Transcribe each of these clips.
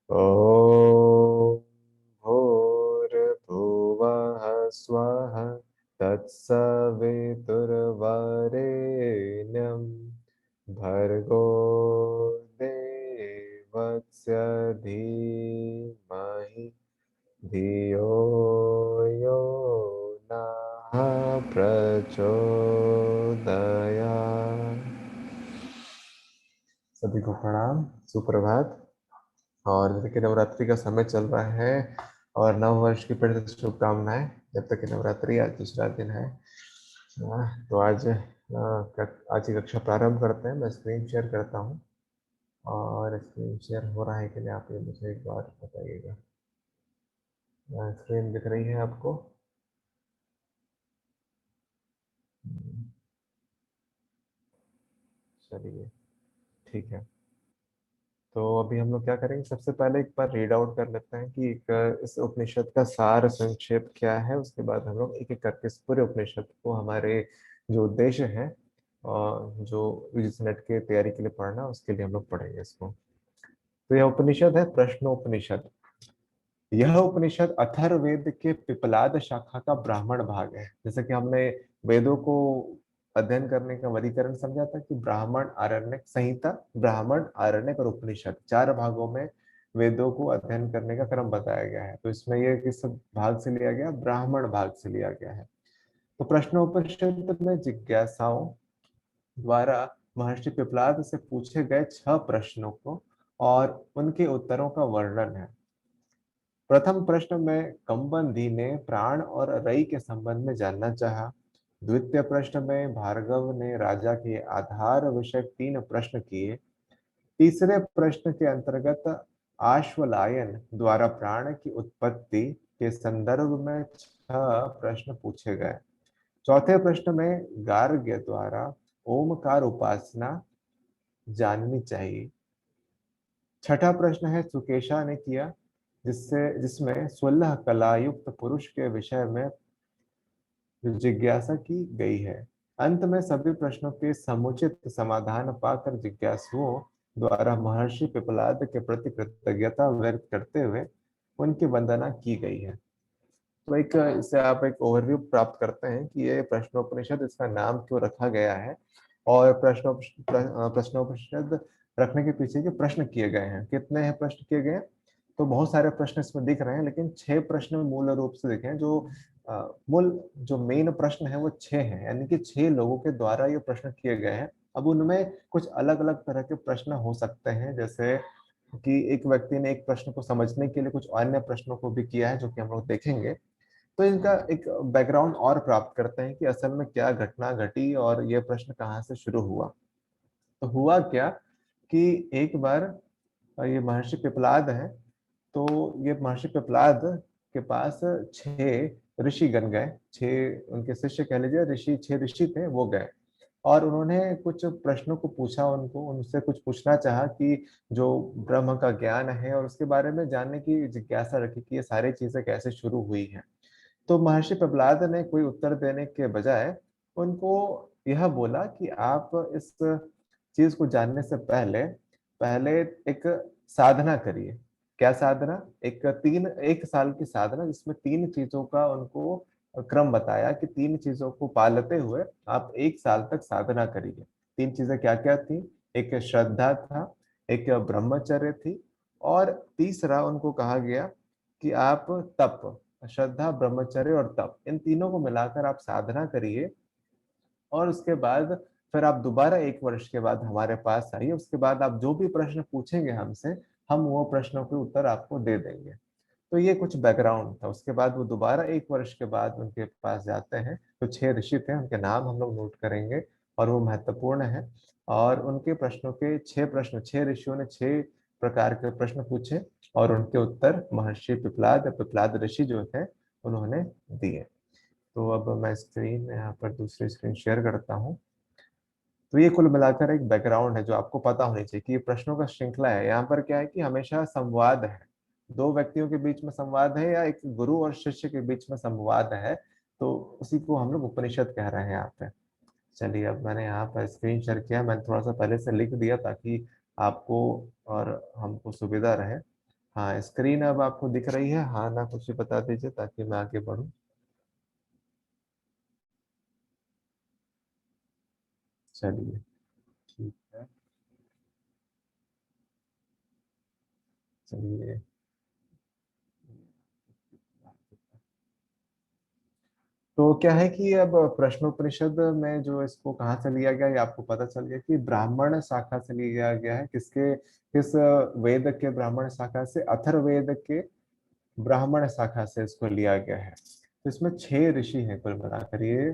ॐ भूर्भुवः स्वः तत्सवितुर्वरेण्यं भर्गो देवस्य धीमहि धियो यो नः प्रचोदयात्। सभी को प्रणाम, सुप्रभात। और जैसे कि नवरात्रि का समय चल रहा है और नव वर्ष की पहले शुभकामनाएं। जब तक कि नवरात्रि आज दूसरा दिन है। तो आज की कक्षा प्रारंभ करते हैं। मैं स्क्रीन शेयर करता हूँ और स्क्रीन शेयर हो रहा है कि नहीं, आप ये मुझे एक बार बताइएगा। स्क्रीन दिख रही है आपको? हम्म, चलिए, ठीक है। तो अभी हम लोग क्या करेंगे, सबसे पहले एक बार रीड आउट कर लेते हैं कि इस उपनिषद का सार संक्षेप क्या है। उसके बाद हम लोग एक एक करके इस पूरे उपनिषद को हमारे जो उद्देश्य है और जो यूजीसी नेट की तैयारी के लिए पढ़ना, उसके लिए हम लोग पढ़ेंगे इसको। तो यह उपनिषद है प्रश्नोपनिषद। यह उपनिषद अथर्ववेद के पिपलाद शाखा का ब्राह्मण भाग है। जैसे कि हमने वेदों को अध्ययन करने का वर्गीकरण समझा था कि ब्राह्मण, आरण्यक, संहिता, ब्राह्मण, आरण्यक और उपनिषद, चार भागों में वेदों को अध्ययन करने का क्रम बताया गया है। तो इसमें यह किस भाग से लिया गया? ब्राह्मण भाग से लिया गया है। तो प्रश्नोपनिषद में जिज्ञासाओं द्वारा महर्षि पिपलाद से पूछे गए 6 प्रश्नों को और उनके उत्तरों का वर्णन है। प्रथम प्रश्न में कंबंधी ने प्राण और रई के संबंध में जानना चाहा। द्वितीय प्रश्न में भार्गव ने राजा के आधार विषय 3 प्रश्न किए। तीसरे प्रश्न के अंतर्गत आश्वलायन द्वारा प्राण की उत्पत्ति के संदर्भ में 6 प्रश्न पूछे गए। चौथे प्रश्न में गार्ग्य द्वारा ओमकार उपासना जाननी चाहिए। छठा प्रश्न है सुकेशा ने किया, जिसमें 16 कलायुक्त पुरुष के विषय में जिज्ञासा की गई है। अंत में सभी प्रश्नों के समुचित समाधान पाकर जिज्ञासुओं द्वारा महर्षि पिपलाद के प्रति कृतज्ञता व्यक्त करते हुए उनकी वंदना की गई है। तो एक इससे आप एक ओवरव्यू प्राप्त करते हैं कि ये प्रश्नोपनिषद, इसका नाम क्यों रखा गया है और प्रश्नोपनिषद रखने के पीछे जो प्रश्न किए गए हैं, कितने हैं प्रश्न किए गए हैं? तो बहुत सारे प्रश्न इसमें दिख रहे हैं, लेकिन 6 प्रश्न मूल रूप से दिखे हैं। जो मूल जो मेन प्रश्न है वो 6 हैं, यानी कि 6 लोगों के द्वारा ये प्रश्न किए गए हैं। अब उनमें कुछ अलग अलग तरह के प्रश्न हो सकते हैं, जैसे कि एक व्यक्ति ने एक प्रश्न को समझने के लिए कुछ अन्य प्रश्नों को भी किया है, जो कि हम लोग देखेंगे। तो इनका एक बैकग्राउंड और प्राप्त करते हैं कि असल में क्या घटना घटी और ये प्रश्न कहाँ से शुरू हुआ। तो हुआ क्या कि एक बार ये महर्षि पिपलाद है, तो ये महर्षि पिपलाद के पास 6 ऋषिगण गए। 6 उनके शिष्य कह लीजिए, ऋषि, 6 ऋषि थे, वो गए और उन्होंने कुछ प्रश्नों को पूछा। उनको उनसे कुछ पूछना चाहा कि जो ब्रह्म का ज्ञान है और उसके बारे में जानने की जिज्ञासा रखी कि ये सारी चीजें कैसे शुरू हुई हैं। तो महर्षि प्रहलाद ने कोई उत्तर देने के बजाय उनको यह बोला कि आप इस चीज को जानने से पहले पहले एक साधना करिए। क्या साधना? एक साल की साधना, जिसमें 3 चीजों का उनको क्रम बताया कि 3 चीजों को पालते हुए आप 1 साल तक साधना करिए। 3 चीजें क्या क्या थी? एक श्रद्धा था, एक ब्रह्मचर्य थी, और तीसरा उनको कहा गया कि आप तप, श्रद्धा, ब्रह्मचर्य और तप, इन तीनों को मिलाकर आप साधना करिए। और उसके बाद फिर आप दोबारा 1 वर्ष के बाद हमारे पास आइए। उसके बाद आप जो भी प्रश्न पूछेंगे हमसे, हम वो प्रश्नों के उत्तर आपको दे देंगे। तो ये कुछ बैकग्राउंड था। उसके बाद वो दोबारा 1 वर्ष के बाद उनके पास जाते हैं। तो 6 ऋषि थे, उनके नाम हम लोग नोट करेंगे और वो महत्वपूर्ण है। और उनके प्रश्नों के 6 प्रश्न, 6 ऋषियों ने 6 प्रकार के प्रश्न पूछे और उनके उत्तर महर्षि पिपलाद, पिपलाद ऋषि जो थे, उन्होंने दिए। तो अब मैं स्क्रीन यहाँ पर दूसरी स्क्रीन शेयर करता हूँ। तो ये कुल मिलाकर एक बैकग्राउंड है जो आपको पता होनी चाहिए कि ये प्रश्नों का श्रृंखला है। यहाँ पर क्या है कि हमेशा संवाद है, 2 व्यक्तियों के बीच में संवाद है या एक गुरु और शिष्य के बीच में संवाद है। तो उसी को हम लोग उपनिषद कह रहे हैं यहाँ पे। चलिए, अब मैंने यहाँ पर स्क्रीन शेयर किया। मैंने थोड़ा सा पहले से लिख दिया ताकि आपको और हमको सुविधा रहे। हाँ, स्क्रीन अब आपको दिख रही है? हाँ ना कुछ भी बता दीजिए ताकि मैं आगे बढ़ूँ। चलिए, ठीक है। चलिए, तो क्या है कि अब प्रश्नोपनिषद में जो इसको कहाँ से लिया गया, ये आपको पता चल गया कि ब्राह्मण शाखा से लिया गया है। किस वेद के ब्राह्मण शाखा से? अथर्ववेद के ब्राह्मण शाखा से इसको लिया गया है। तो इसमें 6 ऋषि हैं कुल मिलाकर। ये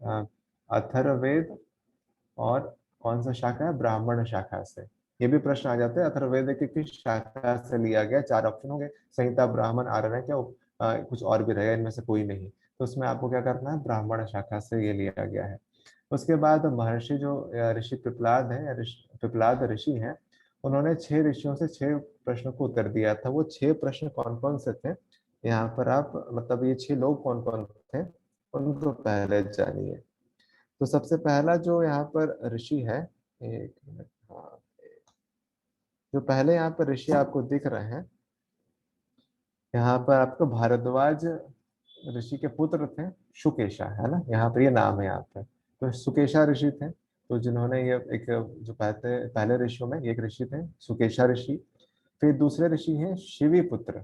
अ, अथर्ववेद और कौन सा शाखा है? ब्राह्मण शाखा से। ये भी प्रश्न आ जाते हैं, अथर्ववेद के किस शाखा से लिया गया? 4 ऑप्शन होंगे: संहिता, ब्राह्मण, आरण्यक या कुछ और भी रहेगा, इनमें से कोई नहीं। तो उसमें आपको क्या करना है? ब्राह्मण शाखा से ये लिया गया है। उसके बाद महर्षि जो ऋषि पिपलाद है, पिपलाद ऋषि हैं, उन्होंने 6 ऋषियों से 6 प्रश्नों को उत्तर दिया था। वो 6 प्रश्न कौन कौन से थे? यहाँ पर आप मतलब ये 6 लोग कौन कौन थे उनको पहले जानिए। तो सबसे पहला जो यहाँ पर ऋषि है, एक मिनट, हाँ, जो पहले यहाँ पर ऋषि आपको दिख रहे हैं, यहाँ पर आपको भारद्वाज ऋषि के पुत्र थे, सुकेशा, है ना? यहाँ पर ये नाम है यहाँ पर। तो सुकेशा ऋषि थे। तो जिन्होंने ये एक जो पहले पहले ऋषियों में एक ऋषि थे सुकेशा ऋषि। फिर दूसरे ऋषि हैं शिवी पुत्र,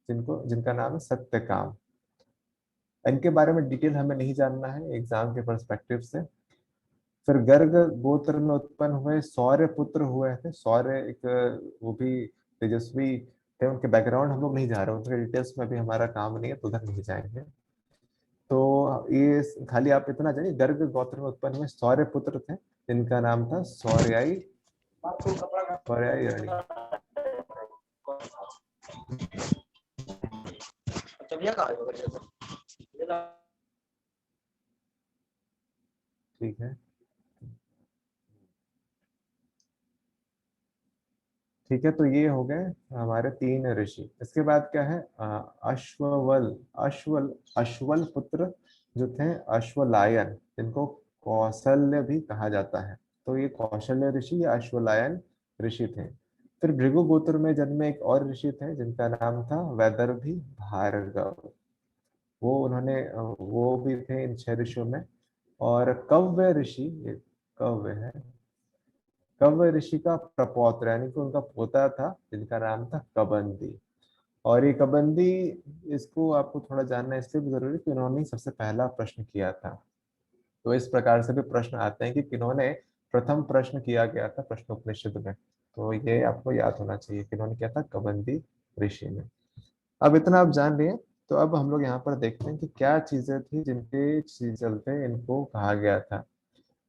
जिनको जिनका नाम है सत्यकाम। इनके बारे में डिटेल हमें नहीं जानना है एग्जाम के पर्सपेक्टिव से। फिर गर्ग गोत्र में उत्पन्न हुए सौर्य पुत्र हुए थे। सौर्य एक वो भी तेजस्वी थे। उनके बैकग्राउंड हम लोग नहीं जा रहे, उनके डिटेल्स में भी हमारा काम नहीं है, तो उधर नहीं जाएंगे। तो ये खाली आप इतना जानिए, गर्ग गोत्र में उत्पन्न हुए सौर्य पुत्र थे, जिनका नाम था सौर्याई रणि। ठीक है, ठीक है। तो ये हो गए हमारे 3 ऋषि। इसके बाद क्या है? अश्ववल अश्वल अश्वल पुत्र जो थे, अश्वलायन, जिनको कौशल्य भी कहा जाता है। तो ये कौशल्य ऋषि या अश्वलायन ऋषि थे। फिर भृगु गोत्र में जन्मे एक और ऋषि थे, जिनका नाम था वैदर्भी भार्गव। वो उन्होंने वो भी थे इन 6 ऋषियों में। और कव्य ऋषि, ये कव्य है, कव्य ऋषि का प्रपौत्र यानी कि उनका पोता था, जिनका नाम था कबंदी। और ये कबंदी, इसको आपको थोड़ा जानना इसलिए भी जरूरी है कि उन्होंने ही सबसे पहला प्रश्न किया था। तो इस प्रकार से भी प्रश्न आते हैं कि किन्होंने प्रथम प्रश्न किया गया था प्रश्नोपनिषद में। तो ये आपको याद होना चाहिए कि इन्होंने किया था कबंदी ऋषि ने। अब इतना आप जान लिए, तो अब हम लोग यहाँ पर देखते हैं कि क्या चीजें थी जिनके चलते इनको कहा गया था।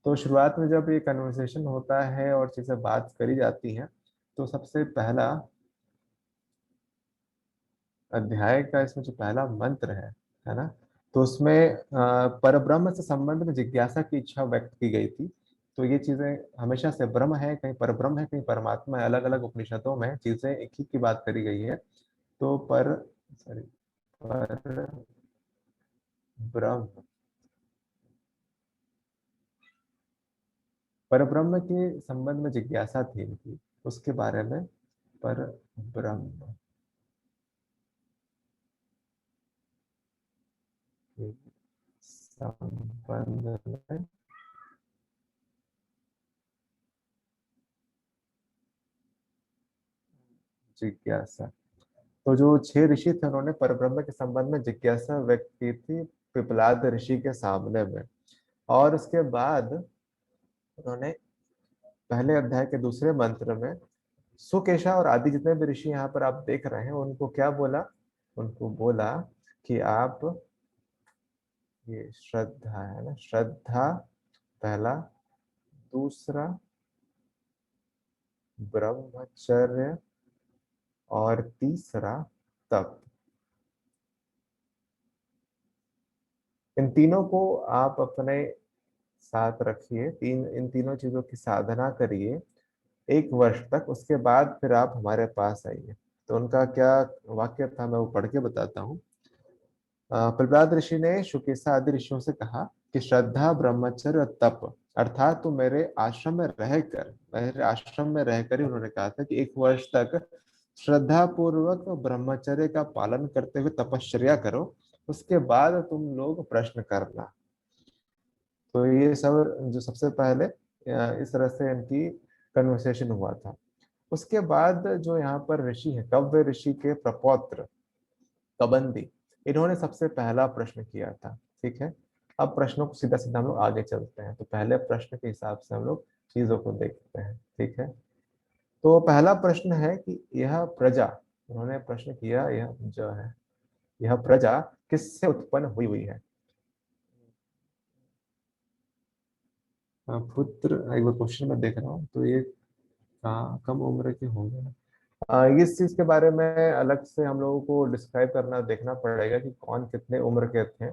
तो शुरुआत में जब ये कन्वर्सेशन होता है और चीजें बात करी जाती हैं, तो सबसे पहला अध्याय का इसमें जो पहला मंत्र है ना? तो उसमें परब्रह्म से संबंध में जिज्ञासा की इच्छा व्यक्त की गई थी। तो ये चीजें हमेशा से ब्रह्म है, कहीं परब्रह्म है, कहीं परमात्मा है। अलग अलग उपनिषदों में चीजें एक ही की बात करी गई है। तो पर सॉरी पर ब्रह्म, परब्रह्म के संबंध में जिज्ञासा थी इनकी, उसके बारे में पर ब्रह्म के संबंध में जिज्ञासा। तो जो 6 ऋषि थे, उन्होंने परब्रह्म के संबंध में जिज्ञासा व्यक्त की थी पिपलाद ऋषि के सामने में। और उसके बाद उन्होंने पहले अध्याय के दूसरे मंत्र में सुकेशा और आदि जितने भी ऋषि यहाँ पर आप देख रहे हैं, उनको क्या बोला? उनको बोला कि आप, ये श्रद्धा है ना, श्रद्धा पहला, दूसरा ब्रह्मचर्य, और तीसरा तप। इन तीनों को आप अपने साथ रखिए। इन तीनों चीजों की साधना करिए 1 वर्ष तक। उसके बाद फिर आप हमारे पास आइए। तो उनका क्या वाक्य था, मैं वो पढ़ के बताता हूँ। प्रहलाद ऋषि ने शुकेशा आदि ऋषियों से कहा कि श्रद्धा, ब्रह्मचर्य और तप, अर्थात तो मेरे आश्रम में रहकर ही उन्होंने कहा था कि 1 वर्ष तक श्रद्धा पूर्वक ब्रह्मचर्य का पालन करते हुए तपश्चर्या करो, उसके बाद तुम लोग प्रश्न करना। तो ये सब जो सबसे पहले इस तरह से इनकी कन्वर्सेशन हुआ था। उसके बाद जो यहाँ पर ऋषि है, कव्य ऋषि के प्रपौत्र कबंदी, इन्होंने सबसे पहला प्रश्न किया था। ठीक है, अब प्रश्नों को सीधा सीधा हम लोग आगे चलते हैं। तो पहले प्रश्न के हिसाब से हम लोग चीजों को देखते हैं। ठीक है, तो पहला प्रश्न है कि यह प्रजा, उन्होंने प्रश्न किया, यह जो है यह प्रजा किससे उत्पन्न हुई हुई है। पुत्र, एक बार क्वेश्चन में देख रहा हूँ, तो ये कम उम्र के होंगे ना। इस चीज के बारे में अलग से हम लोगों को डिस्क्राइब करना देखना पड़ेगा कि कौन कितने उम्र के थे।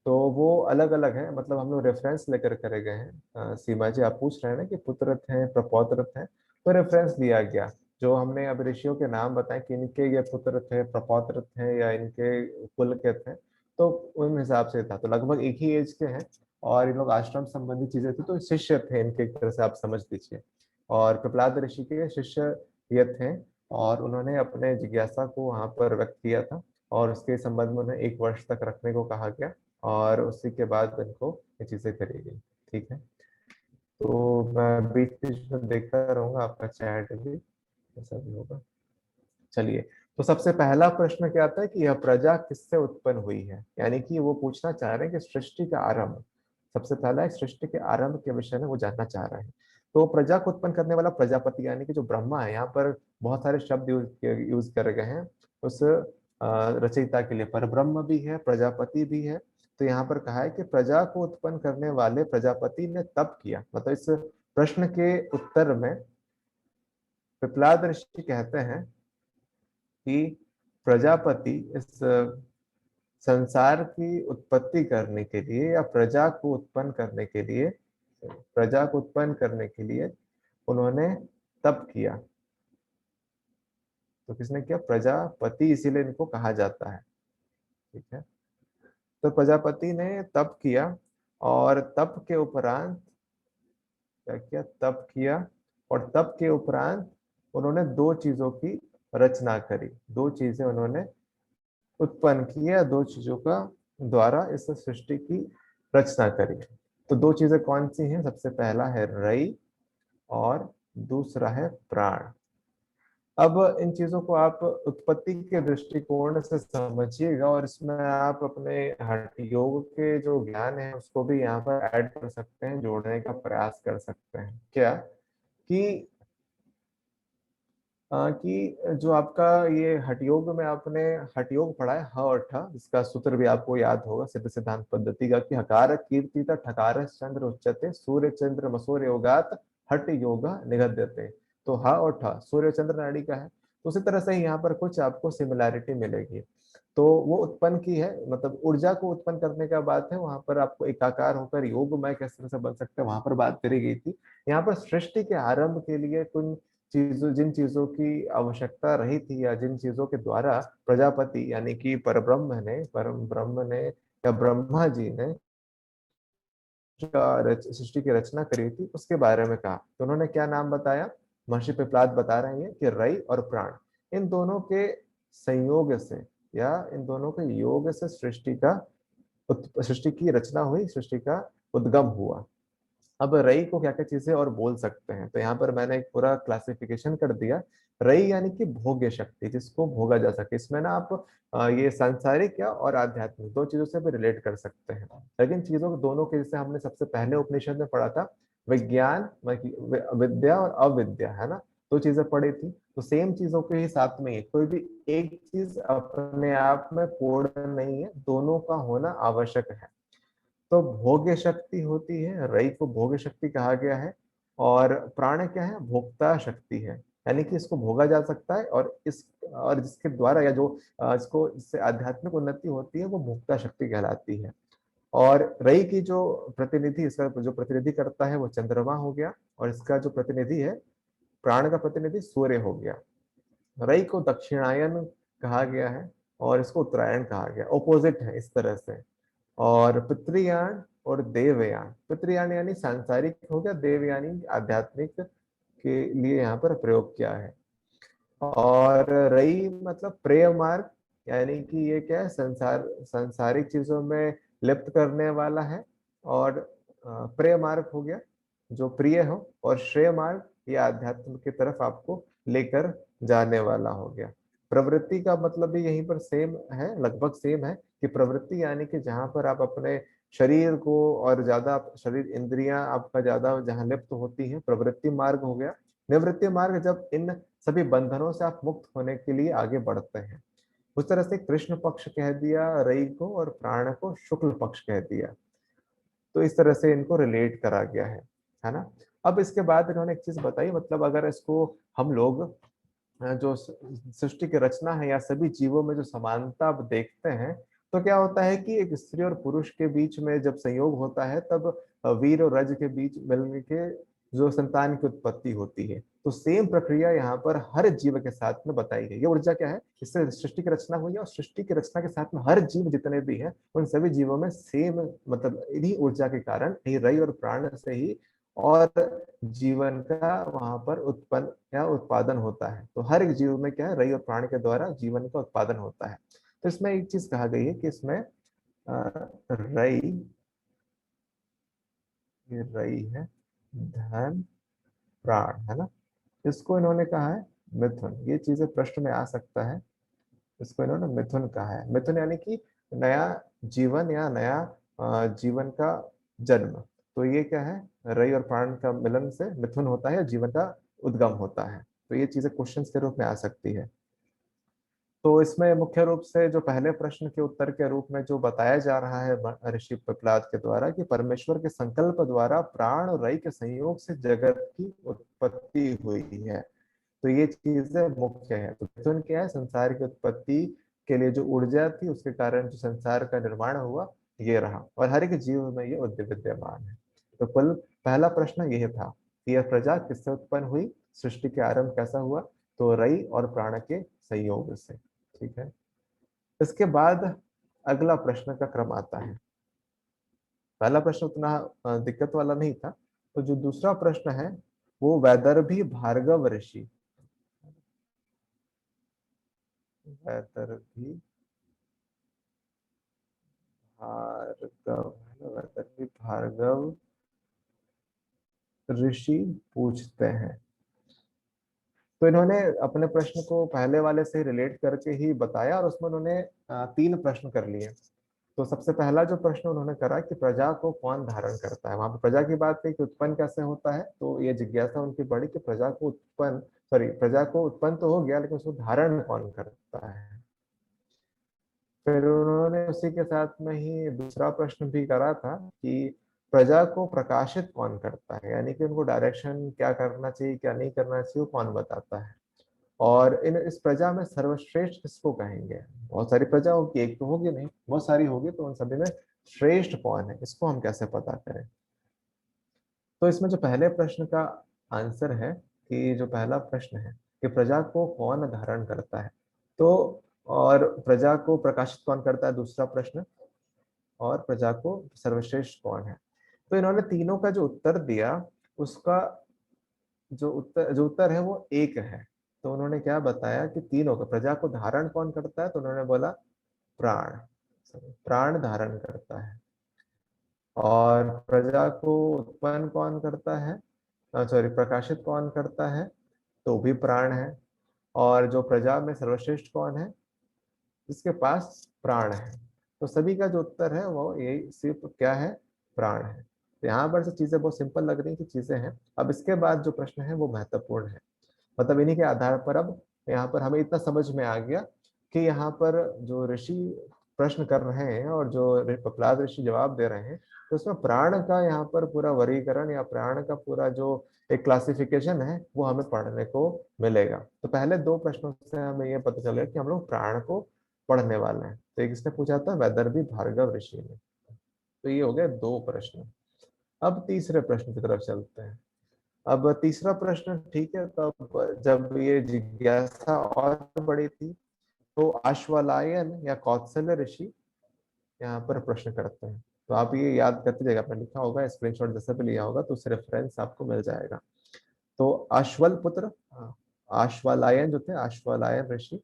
तो वो अलग अलग है, मतलब हम लोग रेफरेंस लेकर करे गए हैं। सीमा जी, आप पूछ रहे हैं ना कि पुत्र थे प्रपौत्र थे, तो रेफरेंस दिया गया। जो हमने अब ऋषियों के नाम बताए कि इनके ये पुत्र थे, प्रपौत्र थे, या इनके कुल के थे, तो उन हिसाब से था। तो लगभग एक ही एज के हैं, और इन लोग आश्रम संबंधी चीजें थी, तो शिष्य थे इनके, एक तरह से आप समझ लीजिए। और पिपलाद ऋषि के शिष्य ये थे, और उन्होंने अपने जिज्ञासा को वहां पर व्यक्त किया था, और उसके संबंध में उन्हें 1 वर्ष तक रखने को कहा गया, और उसी के बाद इनको ये चीजें करी गई। ठीक है, तो मैं बीच बीच में देखता रहूंगा आपका चैट भी, ऐसा भी होगा। चलिए, तो सबसे पहला प्रश्न क्या आता है कि यह प्रजा किससे उत्पन्न हुई है, यानी कि वो पूछना चाह रहे हैं कि सृष्टि का आरंभ, सबसे पहला है सृष्टि के आरंभ के विषय में वो जानना चाह रहे हैं। तो प्रजा को उत्पन्न करने वाला प्रजापति, यानी कि जो ब्रह्मा है, यहाँ पर बहुत सारे शब्द यूज कर गए हैं उस रचयिता के लिए। पर ब्रह्म भी है, प्रजापति भी है। तो यहाँ पर कहा है कि प्रजा को उत्पन्न करने वाले प्रजापति ने तप किया। मतलब इस प्रश्न के उत्तर में पिपलाद ऋषि कहते हैं कि प्रजापति इस संसार की उत्पत्ति करने के लिए, या प्रजा को उत्पन्न करने के लिए, प्रजा को उत्पन्न करने के लिए उन्होंने तप किया। तो किसने किया? प्रजापति, इसीलिए इनको कहा जाता है। ठीक है, तो प्रजापति ने तप किया, और तप के उपरांत क्या किया? तप किया, और तप के उपरांत उन्होंने दो चीजों की रचना करी। दो चीजें उन्होंने उत्पन्न किया, दो चीजों का द्वारा इस सृष्टि की रचना करी। तो दो चीजें कौन सी हैं? सबसे पहला है रई, और दूसरा है प्राण। अब इन चीजों को आप उत्पत्ति के दृष्टिकोण से समझिएगा, और इसमें आप अपने हठ योग के जो ज्ञान है उसको भी यहाँ पर ऐड कर सकते हैं, जोड़ने का प्रयास कर सकते हैं। क्या कि कि जो आपका ये हठयोग में आपने हठयोग पढ़ा है, ह और ठ, जिसका सूत्र भी आपको याद होगा सिद्ध सिद्धांत पद्धति का, कि हकार कीर्तित ठकार चंद्र उच्चते सूर्य चंद्र मसूर्य योगात हठ योग निगद्यते। तो ह और ठ सूर्य चंद्र नाड़ी का है। तो उसी तरह से यहाँ पर कुछ आपको सिमिलैरिटी मिलेगी। तो वो उत्पन्न की है, मतलब ऊर्जा को उत्पन्न करने का बात है। वहां पर आपको एकाकार होकर योगमय किस तरह से बन सकता है, वहां पर बात करी गई थी। यहाँ पर सृष्टि के आरंभ के लिए कुछ चीजों, जिन चीजों की आवश्यकता रही थी, या जिन चीजों के द्वारा प्रजापति यानी कि परब्रह्म ने, परम ब्रह्म ने, या ब्रह्मा जी ने सृष्टि की रचना करी थी, उसके बारे में कहा। तो उन्होंने क्या नाम बताया? महर्षि पिपलाद बता रहे हैं कि रई और प्राण, इन दोनों के संयोग से, या इन दोनों के योग से सृष्टि की रचना हुई, सृष्टि का उद्गम हुआ। अब रई को क्या क्या चीजें और बोल सकते हैं, तो यहाँ पर मैंने एक पूरा क्लासिफिकेशन कर दिया। रई यानी कि भोग्य शक्ति, जिसको भोगा जा सके। इसमें ना आप ये सांसारिक या और आध्यात्मिक दो चीजों से भी रिलेट कर सकते हैं। लेकिन चीजों को दोनों के, जैसे हमने सबसे पहले उपनिषद में पढ़ा था, विज्ञान विद्या और अविद्या, है ना, दो चीजें पढ़ी थी। तो सेम चीजों के ही साथ में ही कोई भी एक चीज अपने आप में पूर्ण नहीं है, दोनों का होना आवश्यक है। तो भोग्य शक्ति होती है, रई को भोग्य शक्ति कहा गया है। और प्राण क्या है? भोक्ता शक्ति है, यानी कि इसको भोगा जा सकता है, और जिसके द्वारा, या जो इसको, इससे आध्यात्मिक उन्नति होती है, वो भोक्ता शक्ति कहलाती है। और रई की जो प्रतिनिधि, इसका जो प्रतिनिधि करता है वो चंद्रमा हो गया, और इसका जो प्रतिनिधि है, प्राण का प्रतिनिधि, सूर्य हो गया। रई को दक्षिणायन कहा गया है, और इसको उत्तरायण कहा गया, ऑपोजिट है इस तरह से। और पितृयान और देवयान, पितृयान यानी सांसारिक हो गया, देव यानी आध्यात्मिक के लिए यहाँ पर प्रयोग किया है। और रई मतलब प्रेय मार्ग, यानी कि ये क्या है, संसारिक चीजों में लिप्त करने वाला है। और प्रेय मार्ग हो गया जो प्रिय हो, और श्रेय मार्ग ये आध्यात्म की तरफ आपको लेकर जाने वाला हो गया। प्रवृत्ति का मतलब भी यहीं पर सेम है, लगभग सेम है, कि प्रवृत्ति यानी कि जहां पर आप अपने शरीर को और ज्यादा शरीर इंद्रियां आपका ज्यादा जहां लिप्त होती हैं, प्रवृत्ति मार्ग हो गया। निवृत्ति मार्ग जब इन सभी बंधनों से आप मुक्त होने के लिए आगे बढ़ते हैं। उस तरह से कृष्ण पक्ष कह दिया रई को, और प्राण को शुक्ल पक्ष कह दिया। तो इस तरह से इनको रिलेट करा गया है ना। अब इसके बाद इन्होंने एक चीज बताई, मतलब अगर इसको हम लोग जो सृष्टि की रचना है या सभी जीवों में जो समानता अब देखते हैं, तो क्या होता है कि एक स्त्री और पुरुष के बीच में जब संयोग होता है, तब वीर और रज के बीच मिलने के जो संतान की उत्पत्ति होती है। तो सेम प्रक्रिया यहाँ पर हर जीव के साथ में बताई गई। ये ऊर्जा क्या है, इससे सृष्टि की रचना हुई है, और सृष्टि की रचना के साथ में हर जीव जितने भी हैं उन सभी जीवों में सेम, मतलब इन्हीं ऊर्जा के कारण, यही रई और प्राण से ही और जीवन का वहां पर उत्पन्न या उत्पादन होता है। तो हर एक जीव में क्या है, रई और प्राण के द्वारा जीवन का उत्पादन होता है। तो इसमें एक चीज कहा गई है कि इसमें रई, ये रई है, धन, प्राण है ना, इसको इन्होंने कहा है मिथुन। ये चीजें प्रश्न में आ सकता है। इसको इन्होंने मिथुन कहा है। मिथुन यानी कि नया जीवन या नया जीवन का जन्म। तो ये क्या है, रई और प्राण का मिलन से मिथुन होता है, जीवन का उद्गम होता है। तो ये चीजें क्वेश्चन के रूप में आ सकती है। तो इसमें मुख्य रूप से जो पहले प्रश्न के उत्तर के रूप में जो बताया जा रहा है ऋषि पिपलाद के द्वारा, कि परमेश्वर के संकल्प द्वारा प्राण और रई के संयोग से जगत की उत्पत्ति हुई है। तो ये चीजें मुख्य है। तो मिथुन क्या है, संसार की उत्पत्ति के लिए जो ऊर्जा थी, उसके कारण जो संसार का निर्माण हुआ, ये रहा, और हर एक जीव में ये विद्यमान है। तो कुल पहला प्रश्न यह था कि यह प्रजा किससे उत्पन्न हुई, सृष्टि के आरंभ कैसा हुआ, तो रई और प्राण के संयोग से। ठीक है। इसके बाद अगला प्रश्न का क्रम आता है। पहला प्रश्न उतना दिक्कत वाला नहीं था। तो जो दूसरा प्रश्न है वो वैदर्भी भार्गव ऋषि, वैदर्भी भार्गव, वैदर्भी भार्गव ऋषि पूछते हैं। तो इन्होंने अपने प्रश्न को पहले वाले से रिलेट करके ही बताया, और उसमें उन्होंने तीन प्रश्न कर लिए। तो सबसे पहला जो प्रश्न उन्होंने करा कि प्रजा को कौन धारण करता है, वहां पर प्रजा की बात है कि उत्पन्न कैसे होता है। तो ये जिज्ञासा उनकी बढ़ी कि प्रजा को उत्पन्न, सॉरी, प्रजा को उत्पन्न तो हो गया, लेकिन उसको धारण कौन करता है। फिर उन्होंने उसी के साथ में ही दूसरा प्रश्न भी करा था कि प्रजा को प्रकाशित कौन करता है, यानी कि उनको डायरेक्शन क्या करना चाहिए क्या नहीं करना चाहिए वो कौन बताता है। और इन इस प्रजा में सर्वश्रेष्ठ किसको कहेंगे। बहुत सारी प्रजा होगी, एक तो होगी नहीं, बहुत सारी होगी, तो उन सभी में श्रेष्ठ कौन है, इसको हम कैसे पता करें। तो इसमें जो पहले प्रश्न का आंसर है, कि जो पहला प्रश्न है कि प्रजा को कौन धारण करता है, तो और प्रजा को प्रकाशित कौन करता है, दूसरा प्रश्न, और प्रजा को सर्वश्रेष्ठ कौन है। तो इन्होंने तीनों का जो उत्तर दिया, उसका जो उत्तर है वो एक है। तो उन्होंने क्या बताया कि तीनों का, प्रजा को धारण कौन करता है, तो उन्होंने बोला प्राण, प्राण धारण करता है। और प्रजा को उत्पन्न कौन करता है, सॉरी, प्रकाशित कौन करता है, तो भी प्राण है। और जो प्रजा में सर्वश्रेष्ठ कौन है, जिसके पास प्राण है। तो सभी का जो उत्तर है वो यही सिर्फ क्या है, प्राण है। तो यहाँ पर से चीजें बहुत सिंपल लग रही की चीजें हैं। अब इसके बाद जो प्रश्न है वो महत्वपूर्ण है। मतलब इन्हीं के आधार पर अब यहाँ पर हमें इतना समझ में आ गया कि यहाँ पर जो ऋषि प्रश्न कर रहे हैं और जो प्रहलाद ऋषि जवाब दे रहे हैं, तो उसमें प्राण का यहाँ पर पूरा वर्गीकरण या प्राण का पूरा जो एक क्लासिफिकेशन है वो हमें पढ़ने को मिलेगा। तो पहले दो प्रश्नों से हमें ये पता चलेगा कि हम लोग प्राण को पढ़ने वाले हैं। तो एक इसने पूछा था वैदर्भी भार्गव ऋषि ने। तो ये हो गए दो प्रश्न। अब तीसरे प्रश्न की तरफ चलते हैं। अब तीसरा प्रश्न, ठीक है, तब जब ये जिज्ञासा और बड़ी थी, तो अश्वलायन या कौत्सल्य ऋषि यहाँ पर प्रश्न करते हैं। तो आप ये याद करते जाइएगा, आपने लिखा होगा, स्क्रीनशॉट जैसे भी लिया होगा तो उस रेफरेंस आपको मिल जाएगा। तो अश्वल पुत्र, हाँ, आश्वलायन जो थे, आश्वलायन ऋषि,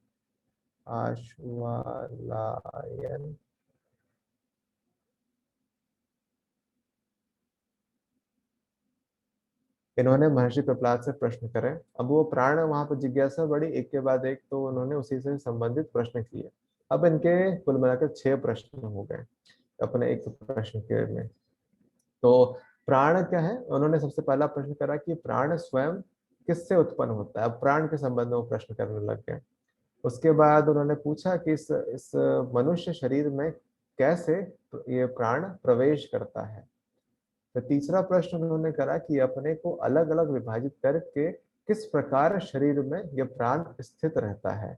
आश्वलायन, इन्होंने महर्षि प्रहलाद से प्रश्न करे। अब वो प्राण वहां पर जिज्ञासा बढ़ी, एक के बाद एक, तो उन्होंने उसी से संबंधित प्रश्न किए। अब इनके कुल मिलाकर 6 प्रश्न हो गए अपने एक प्रश्न के में। तो प्राण क्या है, उन्होंने सबसे पहला प्रश्न करा कि प्राण स्वयं किससे उत्पन्न होता है। अब प्राण के संबंध में वो प्रश्न करने लग गए। उसके बाद उन्होंने पूछा कि इस मनुष्य शरीर में कैसे ये प्राण प्रवेश करता है। तो तीसरा प्रश्न उन्होंने करा कि अपने को अलग अलग विभाजित करके किस प्रकार शरीर में यह प्राण स्थित रहता है।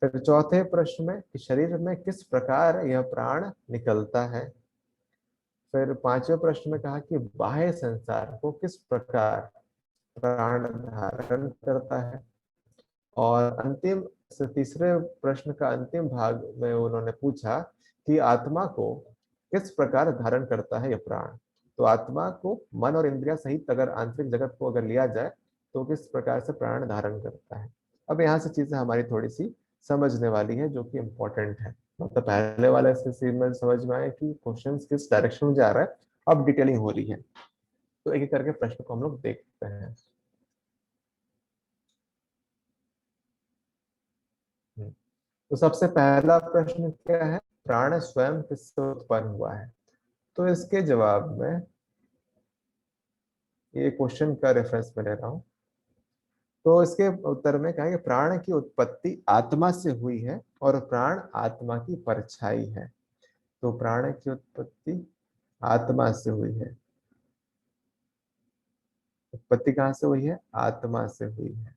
फिर चौथे प्रश्न में कि शरीर में किस प्रकार यह प्राण निकलता है। फिर पांचवें प्रश्न में कहा कि बाह्य संसार को किस प्रकार प्राण धारण करता है। और अंतिम से तीसरे प्रश्न का अंतिम भाग में उन्होंने पूछा कि आत्मा को किस प्रकार धारण करता है यह प्राण। तो आत्मा को मन और इंद्रिया सहित अगर आंतरिक जगत को अगर लिया जाए तो किस प्रकार से प्राण धारण करता है। अब यहाँ से चीजें हमारी थोड़ी सी समझने वाली है जो कि इम्पोर्टेंट है। मतलब पहले वाले से में समझ में आया कि क्वेश्चन किस डायरेक्शन में जा रहा है, अब डिटेलिंग हो रही है। तो एक एक करके प्रश्न को हम लोग देखते हैं। तो सबसे पहला प्रश्न क्या है, प्राण स्वयं किससे उत्पन्न हुआ है। तो इसके जवाब में, ये क्वेश्चन का रेफरेंस में ले रहा हूं, तो इसके उत्तर में क्या है कि प्राण की उत्पत्ति आत्मा से हुई है और प्राण आत्मा की परछाई है। तो प्राण की उत्पत्ति आत्मा से हुई है। उत्पत्ति कहाँ से हुई है, आत्मा से हुई है।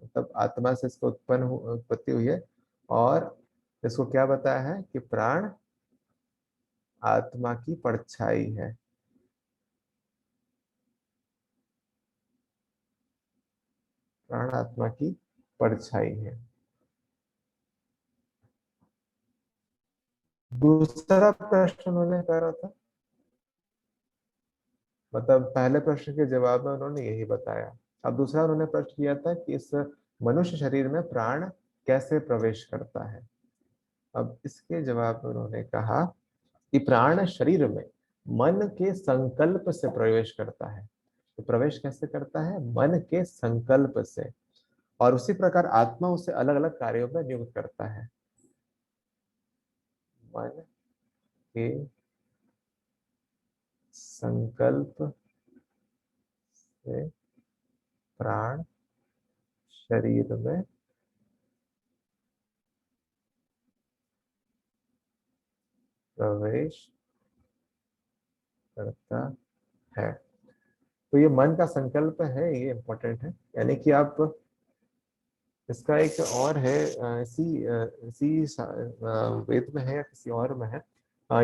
मतलब आत्मा से इसको उत्पत्ति हुई है। और इसको क्या बताया है कि प्राण आत्मा की परछाई है। प्राण आत्मा की परछाई है। दूसरा प्रश्न उन्होंने करा था, मतलब पहले प्रश्न के जवाब में उन्होंने यही बताया। अब दूसरा उन्होंने प्रश्न किया था कि इस मनुष्य शरीर में प्राण कैसे प्रवेश करता है। अब इसके जवाब में उन्होंने कहा कि प्राण शरीर में मन के संकल्प से प्रवेश करता है। तो प्रवेश कैसे करता है, मन के संकल्प से। और उसी प्रकार आत्मा उसे अलग अलग कार्यों में नियुक्त करता है। मन के संकल्प से प्राण शरीर में प्रवेश करता है। तो ये मन का संकल्प है, ये इंपॉर्टेंट है। यानी कि आप, इसका एक और है, इसी वेद में है या किसी और में है,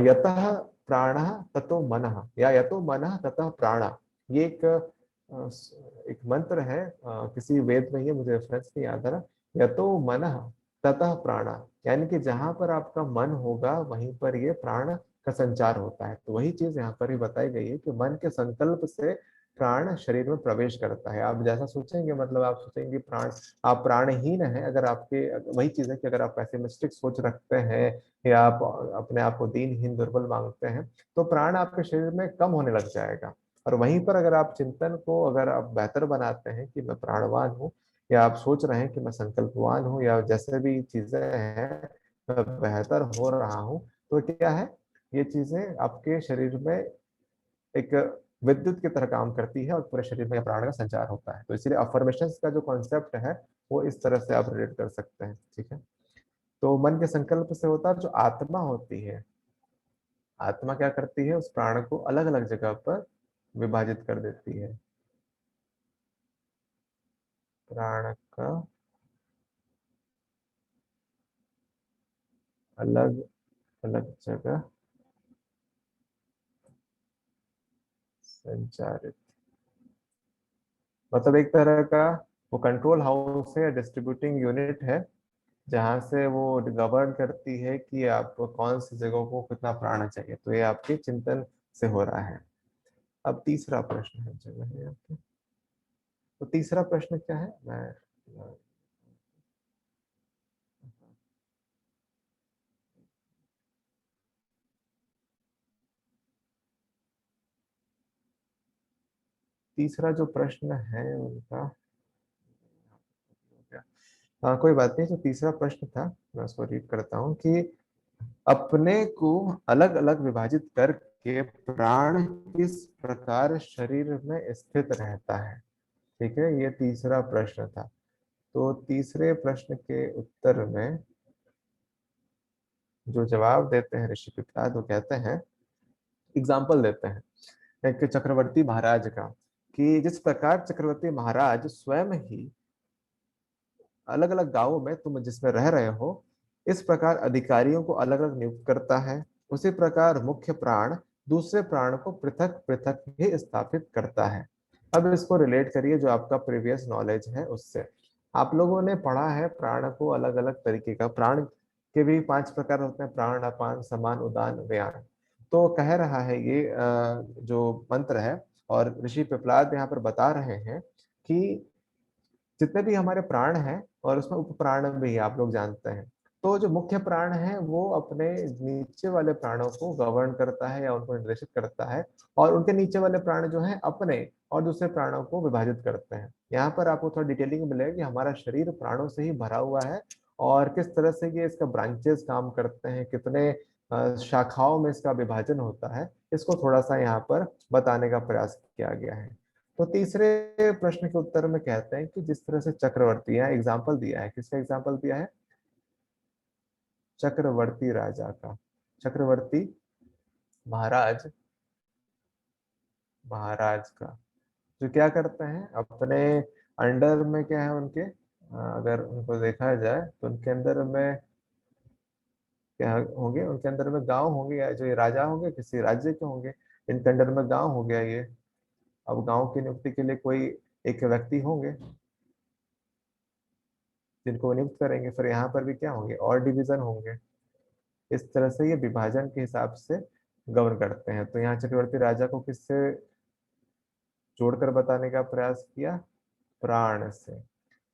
यतः प्राणः ततो मनः, या यतो मनः ततः प्राणः। ये एक मंत्र है, किसी वेद में, ये मुझे रेफरेंस नहीं याद आ रहा। यतो मनः ततः प्राणः, यानी कि जहां पर आपका मन होगा वहीं पर ये प्राण का संचार होता है। तो वही चीज यहाँ पर भी बताई गई है कि मन के संकल्प से प्राण शरीर में प्रवेश करता है। आप जैसा सोचेंगे, मतलब आप सोचेंगे प्राण, आप प्राणहीन है, अगर आपके, वही चीज है कि अगर आप पैसिमिस्टिक सोच रखते हैं या आप अपने आप को दीनहीन दुर्बल मांगते हैं, तो प्राण आपके शरीर में कम होने लग जाएगा। और वहीं पर अगर आप चिंतन को अगर आप बेहतर बनाते हैं कि मैं प्राणवान हूँ, या आप सोच रहे हैं कि मैं संकल्पवान हूँ, या जैसे भी चीजें हैं मैं बेहतर हो रहा हूँ, तो क्या है, ये चीजें आपके शरीर में एक विद्युत की तरह काम करती है और पूरे शरीर में प्राण का संचार होता है। तो इसलिए अफर्मेशन का जो कॉन्सेप्ट है वो इस तरह से आप रिलेट कर सकते हैं। ठीक है, तो मन के संकल्प से होता है। जो आत्मा होती है, आत्मा क्या करती है, उस प्राण को अलग अलग जगह पर विभाजित कर देती है। प्राण का अलग अलग जगह संचारित, मतलब एक तरह का वो कंट्रोल हाउस है, डिस्ट्रीब्यूटिंग यूनिट है, जहां से वो गवर्न करती है कि आपको कौन सी जगहों को कितना प्राण चाहिए। तो ये आपके चिंतन से हो रहा है। अब तीसरा प्रश्न है, जगह है आपके, तो तीसरा प्रश्न क्या है, मैं तीसरा जो प्रश्न है उनका, हाँ कोई बात नहीं, जो तीसरा प्रश्न था मैं उसको रीड करता हूँ कि अपने को अलग अलग विभाजित करके प्राण किस प्रकार शरीर में स्थित रहता है। ठीक है, ये तीसरा प्रश्न था। तो तीसरे प्रश्न के उत्तर में जो जवाब देते हैं ऋषि पिपलाद, वो कहते हैं, एग्जाम्पल देते हैं एक चक्रवर्ती महाराज का, कि जिस प्रकार चक्रवर्ती महाराज स्वयं ही अलग अलग गांवों में तुम जिसमें रह रहे हो, इस प्रकार अधिकारियों को अलग अलग नियुक्त करता है, उसी प्रकार मुख्य प्राण दूसरे प्राण को पृथक पृथक ही स्थापित करता है। अब इसको रिलेट करिए जो आपका प्रीवियस नॉलेज है उससे। आप लोगों ने पढ़ा है प्राण को अलग अलग तरीके का, प्राण के भी 5 प्रकार होते हैं, प्राण, अपान, समान, उदान, व्यान। तो कह रहा है ये जो मंत्र है, और ऋषि पिपलाद यहाँ पर बता रहे हैं कि जितने भी हमारे प्राण हैं, और उसमें उप प्राण भी आप लोग जानते हैं, तो जो मुख्य प्राण है वो अपने नीचे वाले प्राणों को गवर्न करता है या उनको निर्देशित करता है, और उनके नीचे वाले प्राण जो हैं अपने और दूसरे प्राणों को विभाजित करते हैं। यहाँ पर आपको थोड़ा डिटेलिंग मिलेगा कि हमारा शरीर प्राणों से ही भरा हुआ है, और किस तरह से ये इसका ब्रांचेस काम करते हैं, कितने शाखाओं में इसका विभाजन होता है, इसको थोड़ा सा यहाँ पर बताने का प्रयास किया गया है। तो तीसरे प्रश्न के उत्तर में कहते हैं कि जिस तरह से चक्रवर्ती, यहाँ एग्जाम्पल दिया है, किसका एग्जाम्पल दिया है, चक्रवर्ती राजा का। चक्रवर्ती महाराज, महाराज का जो क्या करते हैं अपने अंडर में, क्या है उनके, अगर उनको देखा जाए तो उनके अंदर में क्या होंगे, उनके अंदर में गांव होंगे, या जो ये राजा होंगे किसी राज्य के होंगे, इनके अंडर में गांव हो गया ये। अब गांव की नियुक्ति के लिए कोई एक व्यक्ति होंगे जिनको वो नियुक्त करेंगे, फिर यहाँ पर भी क्या होंगे, और डिवीजन होंगे। इस तरह से ये विभाजन के हिसाब से गवर्न करते हैं। तो यहाँ चक्रवर्ती राजा को किससे जोड़कर बताने का प्रयास किया, प्राण से।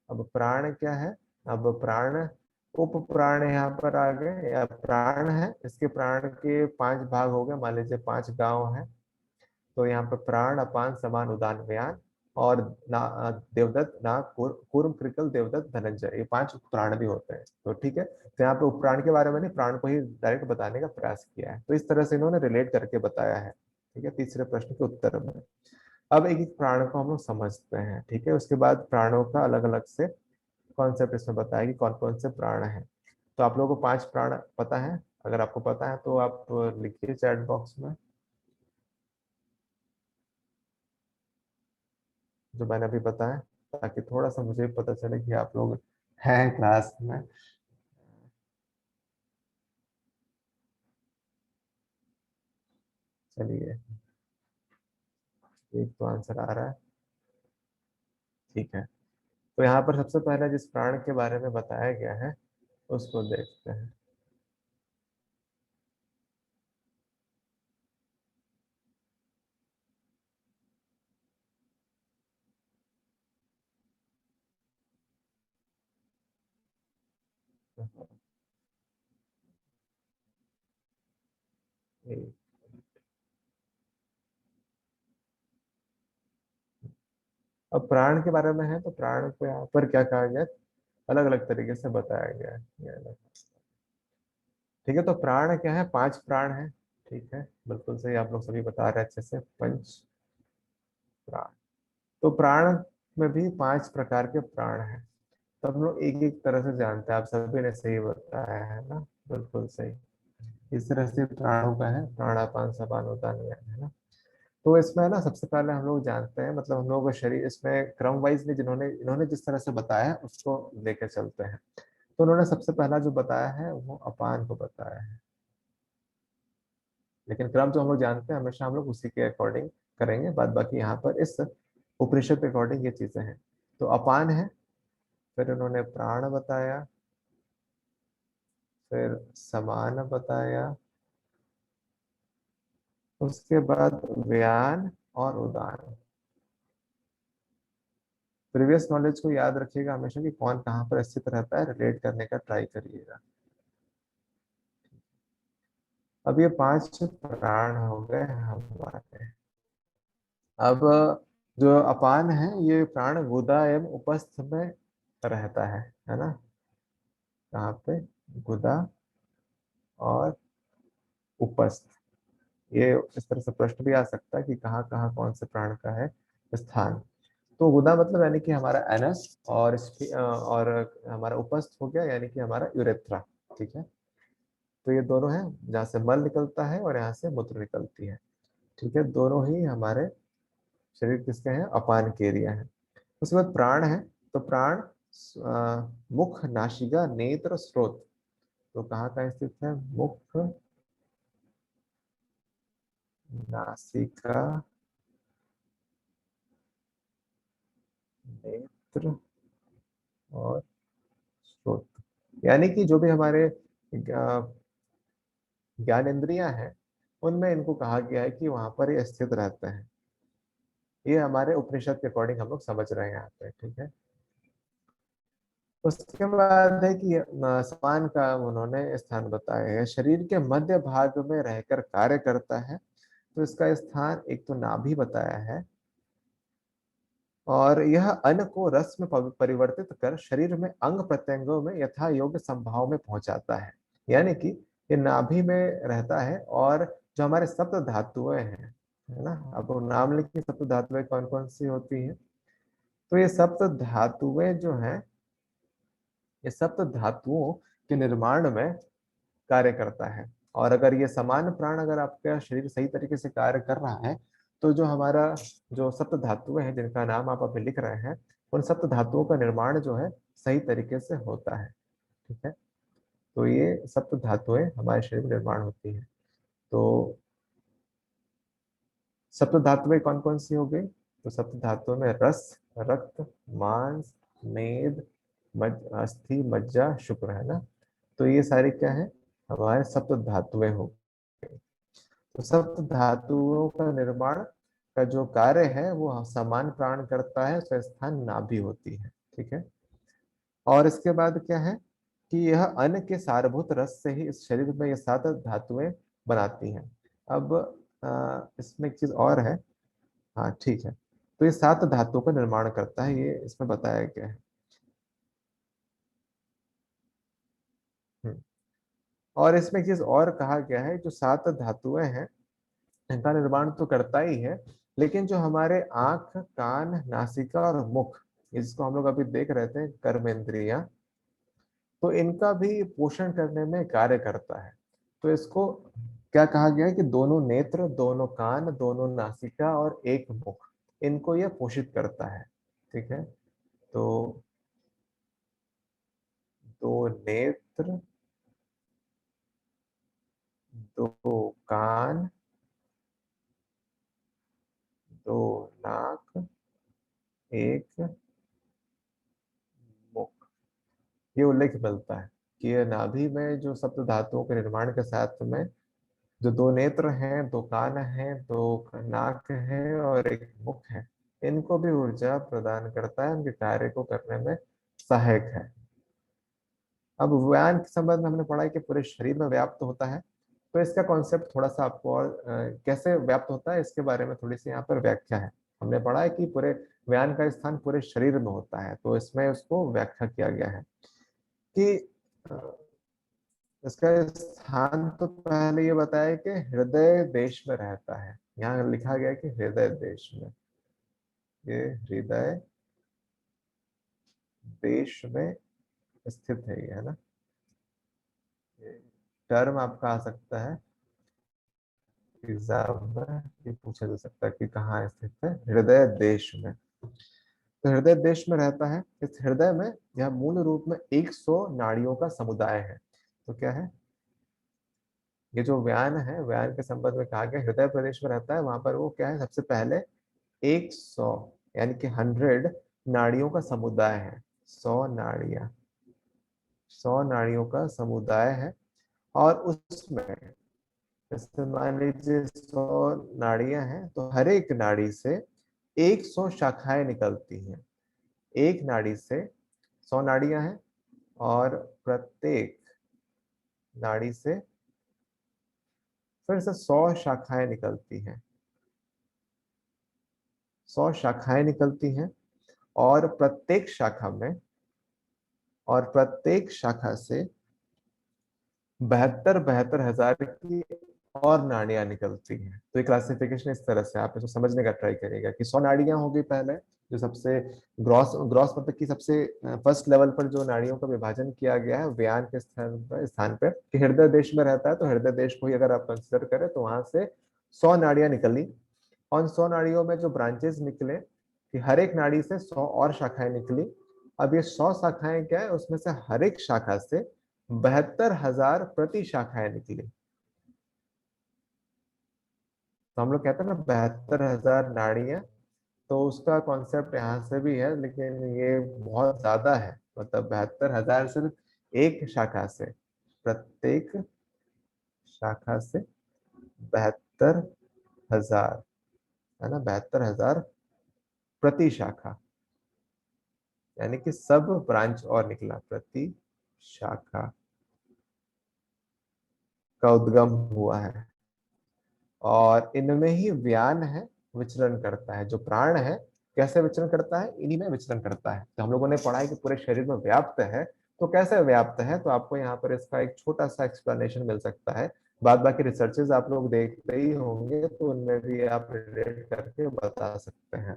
अब प्राण क्या है, अब प्राण उप प्राण यहाँ पर आ गए, या प्राण है, इसके प्राण के 5 भाग हो गए, मान लीजिए 5 गांव है। तो यहाँ पर प्राण, अपान, समान, उदान, व्यान, और देवदत्त, नाग, कूर्म, कृकल, देवदत्त, धनंजय, ये 5 प्राण भी होते हैं। तो ठीक है, तो यहाँ पे उपप्राण के बारे में नहीं, प्राण को ही डायरेक्ट बताने का प्रयास किया है। तो इस तरह से इन्होंने रिलेट करके बताया है। ठीक है, तीसरे प्रश्न के उत्तर में। अब एक एक प्राण को हम लोग समझते हैं। ठीक है, उसके बाद प्राणों का अलग अलग से कॉन्सेप्ट इसमें बताया कि कौन कौन से प्राण हैं। तो आप लोगों को 5 प्राण पता है, अगर आपको पता है तो आप लिखिए चैट बॉक्स में, जो मैंने अभी बताया, ताकि थोड़ा सा मुझे पता चले कि आप लोग हैं क्लास में। चलिए, एक तो आंसर आ रहा है। ठीक है, तो यहाँ पर सबसे पहले जिस प्राण के बारे में बताया गया है उसको देखते हैं। एक- अब प्राण के बारे में है, तो प्राण को यहाँ पर क्या कहा गया, अलग अलग तरीके से बताया गया है, ये अलग। ठीक है, तो प्राण क्या है, 5 प्राण है। ठीक है, बिल्कुल सही, आप लोग सभी बता रहे हैं अच्छे से, पंच प्राण। तो प्राण में भी 5 प्रकार के प्राण हैं। तो हम लोग एक एक तरह से जानते हैं, आप सभी ने सही बताया है ना, बिल्कुल सही। इस तरह से प्राणों का है, प्राणापान, समान, उदान, व्यान, है ना। तो इसमें ना सबसे पहले हम लोग जानते हैं, मतलब हम लोगों का शरीर इसमें क्रम वाइज नहीं, जिन्होंने इन्होंने जिस तरह से बताया है उसको लेके चलते हैं। तो उन्होंने सबसे पहला जो बताया है वो अपान को बताया है, लेकिन क्रम जो हम लोग जानते हैं हमेशा हम लोग उसी के अकॉर्डिंग करेंगे, बाद बाकी यहाँ पर इस उपनिषद के अकॉर्डिंग ये चीजें हैं। तो अपान है, फिर उन्होंने प्राण बताया, फिर समान बताया, उसके बाद व्यान और उदान। प्रीवियस नॉलेज को याद रखिएगा हमेशा कि कौन कहाँ पर स्थित रहता है, रिलेट करने का ट्राई करिएगा। अब ये 5 प्राण हो गए हमारे। अब जो अपान है ये प्राण गुदा एवं उपस्थ में रहता है ना। कहाँ पे? गुदा और उपस्थ। ये इस तरह से प्रश्न भी आ सकता है कि कहाँ कहाँ कौन से प्राण का है स्थान। तो गुदा मतलब यानी कि हमारा एनस, और हमारा उपस्थ हो गया यानी कि हमारा यूरेथ्रा। ठीक है, तो ये दोनों है जहाँ से मल निकलता है और यहाँ से मूत्र निकलती है। ठीक है, दोनों ही हमारे शरीर किसके हैं? अपान के एरिया है। उसके बाद प्राण है, तो प्राण मुख, नासिका, नेत्र, स्रोत। तो कहाँ कहाँ स्थित है? मुख, नासिका, नेत्र और स्रोत। यानी कि जो भी हमारे ज्ञान इंद्रियां हैं उनमें इनको कहा गया है कि वहां पर ये स्थित रहते हैं। ये हमारे उपनिषद के अकॉर्डिंग हम लोग समझ रहे हैं यहाँ पे। ठीक है, उसके बाद है कि समान का उन्होंने स्थान बताया है। शरीर के मध्य भाग में रहकर कार्य करता है, तो इसका स्थान एक तो नाभि बताया है, और यह अन्न को रस में परिवर्तित कर शरीर में अंग प्रत्यंगों में यथा योग्य संभाव में पहुंचाता है। यानी कि ये नाभि में रहता है, और जो हमारे सप्त धातुएं हैं, है ना, अब वो नाम लिखिए सप्त धातुएं कौन कौन सी होती हैं। तो ये सप्त धातुएं जो हैं, ये सप्त धातुओं के निर्माण में कार्य करता है। और अगर ये समान प्राण, अगर आपका शरीर सही तरीके से कार्य कर रहा है, तो जो हमारा जो सप्त धातुएं हैं जिनका नाम आप अभी लिख रहे हैं, उन सप्त धातुओं का निर्माण जो है सही तरीके से होता है। ठीक है, तो ये सप्त धातुएं हमारे शरीर में निर्माण होती है। तो सप्त धातुएं कौन कौन सी हो गई? तो सप्त धातुओं में रस, रक्त, मांस, मेद, अस्थि, मज्जा, शुक्र, है ना। तो ये सारी क्या है? हमारे सप्त धातुएं हो गई। तो सप्त धातुओं का निर्माण का जो कार्य है वो समान प्राण करता है, उसका स्थान नाभि होती है। ठीक है, और इसके बाद क्या है कि यह अन्न के सारभूत रस से ही इस शरीर में ये 7 धातुएं बनाती हैं। अब इसमें एक चीज और है। हाँ ठीक है, तो ये 7 धातुओं का निर्माण करता है, ये इसमें बताया गया है। हम्म, और इसमें एक चीज और कहा गया है, जो 7 धातुएं हैं इनका निर्माण तो करता ही है, लेकिन जो हमारे आंख, कान, नासिका और मुख, इसको हम लोग अभी देख रहे थे कर्मेंद्रियां, तो इनका भी पोषण करने में कार्य करता है। तो इसको क्या कहा गया है कि दोनों नेत्र, दोनों कान, दोनों नासिका और एक मुख, इनको यह पोषित करता है। ठीक है, तो दो नेत्र, दो कान, दो नाक, एक मुख, ये उल्लेख मिलता है कि ये नाभि में जो सप्त धातुओं के निर्माण के साथ में जो दो नेत्र हैं, दो कान हैं, दो नाक है और एक मुख है, इनको भी ऊर्जा प्रदान करता है, उनके कार्य को करने में सहायक है। अब व्यान के संबंध में हमने पढ़ा है कि पूरे शरीर में व्याप्त होता है। तो इसका कॉन्सेप्ट थोड़ा सा आपको और कैसे व्याप्त होता है इसके बारे में थोड़ी सी यहाँ पर व्याख्या है। हमने पढ़ा है कि पूरे व्यान का स्थान पूरे शरीर में होता है, तो इसमें उसको व्याख्या किया गया है कि अ, इसका स्थान तो पहले ये बताया कि हृदय देश में रहता है। यहाँ लिखा गया है कि हृदय देश में, ये हृदय देश में स्थित है, ये है ना। ये टर्म आपका आ सकता है एग्जाम में, ये पूछा जा सकता है कि कहाँ स्थित है, हृदय देश में। तो हृदय देश में रहता है। इस हृदय में यह मूल रूप में 100 नाड़ियों का समुदाय है। तो क्या है ये जो व्यान है, व्यान के संबंध में कहा गया हृदय प्रदेश में रहता है, वहां पर वो क्या है, सबसे पहले 100 यानी कि 100 नाड़ियों का समुदाय है। 100 नाड़ियां, 100 नाड़ियों का समुदाय है। और उसमें जैसे मान लीजिए 100 नाड़ियां हैं, तो हर एक नाड़ी से 100 शाखाएं निकलती हैं। एक नाड़ी से 100 नाड़ियां हैं और प्रत्येक नाड़ी से फिर से 100 शाखाएं निकलती हैं। 100 शाखाएं निकलती हैं और प्रत्येक शाखा से 72,000 की और नाड़ियां निकलती हैं। तो ये क्लासिफिकेशन इस तरह से आप इसको समझने का ट्राई करिएगा कि 100 नाड़ियां होगी पहले, जो सबसे ग्रॉस ग्रॉस मतलब कि सबसे फर्स्ट लेवल पर जो नाड़ियों का विभाजन किया गया है व्यान के स्थान पे कि हृदय देश में रहता है, तो हृदय देश को ही अगर आप कंसिडर करें तो वहां से 100 नाड़ियां निकली। और 100 नाड़ियों में जो ब्रांचेस निकले कि हर एक नाड़ी से 100 और शाखाएं निकली। अब ये 100 शाखाएं क्या है, उसमें से हर एक शाखा से 72,000 प्रति शाखाएं निकली। तो हम लोग कहते हैं ना 72,000 नाड़ियां, तो उसका कॉन्सेप्ट यहाँ से भी है, लेकिन ये बहुत ज्यादा है। मतलब 72,000 सिर्फ एक शाखा से, प्रत्येक शाखा से 72,000, है ना, 72,000 प्रति शाखा, यानी कि सब ब्रांच और निकला प्रति शाखा का उद्गम हुआ है। और इनमें ही व्यान है, विचरण करता है। जो प्राण है कैसे विचरण करता है, इन्हीं में विचरण करता है। तो हम लोगों ने पढ़ा है कि पूरे शरीर में व्याप्त है। तो कैसे व्याप्त है, तो आपको यहाँ पर इसका एक छोटा सा एक्सप्लेनेशन मिल सकता है। बाद बाकी रिसर्चेज आप लोग देखते ही होंगे, तो उनमें भी आप रिलेट करके बता सकते हैं।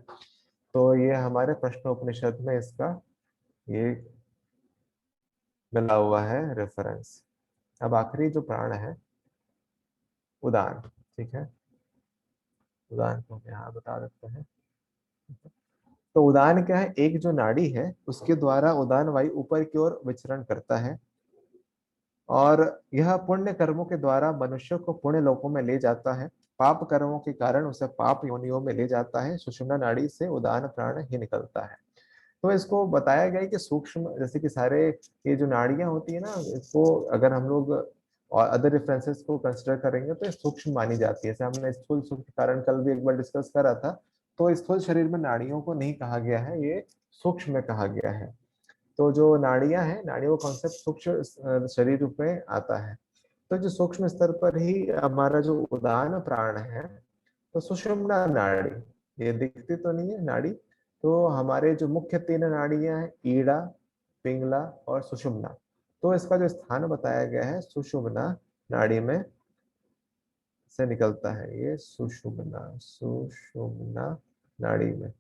तो ये हमारे प्रश्नोपनिषद में इसका ये मिला हुआ है रेफरेंस। अब आखिरी जो प्राण है, उदान, ठीक है, उदान को यहाँ बता देते हैं। तो उदान क्या है, एक जो नाड़ी है उसके द्वारा उदान वायु ऊपर की ओर विचरण करता है, और यह पुण्य कर्मों के द्वारा मनुष्य को पुण्य लोकों में ले जाता है, पाप कर्मों के कारण उसे पाप योनियों में ले जाता है। सुषुम्ना नाड़ी से उदान प्राण ही निकलता है। तो इसको बताया गया है कि सूक्ष्म, जैसे कि सारे ये जो नाड़ियां होती है ना, इसको अगर हम लोग और अदर रेफरेंसेस को कंसिडर करेंगे तो ये सूक्ष्म मानी जाती है। जैसे हमने स्थूल सुख के कारण कल भी एक बार डिस्कस करा था, तो स्थूल शरीर में नाड़ियों को नहीं कहा गया है, ये सूक्ष्म में कहा गया है। तो जो नाड़ियां हैं, नाड़ियों का कॉन्सेप्ट सूक्ष्म शरीर रूप में आता है। तो जो सूक्ष्म स्तर पर ही हमारा जो उदान प्राण है, तो सुषुम्ना नाड़ी, ये दिखती तो नहीं है नाड़ी। तो हमारे जो मुख्य तीन नाड़ियां हैं, ईड़ा, पिंगला और सुषुम्ना, तो इसका जो स्थान बताया गया है सुषुम्ना नाड़ी में से निकलता है। ये सुषुम्ना नाड़ी में,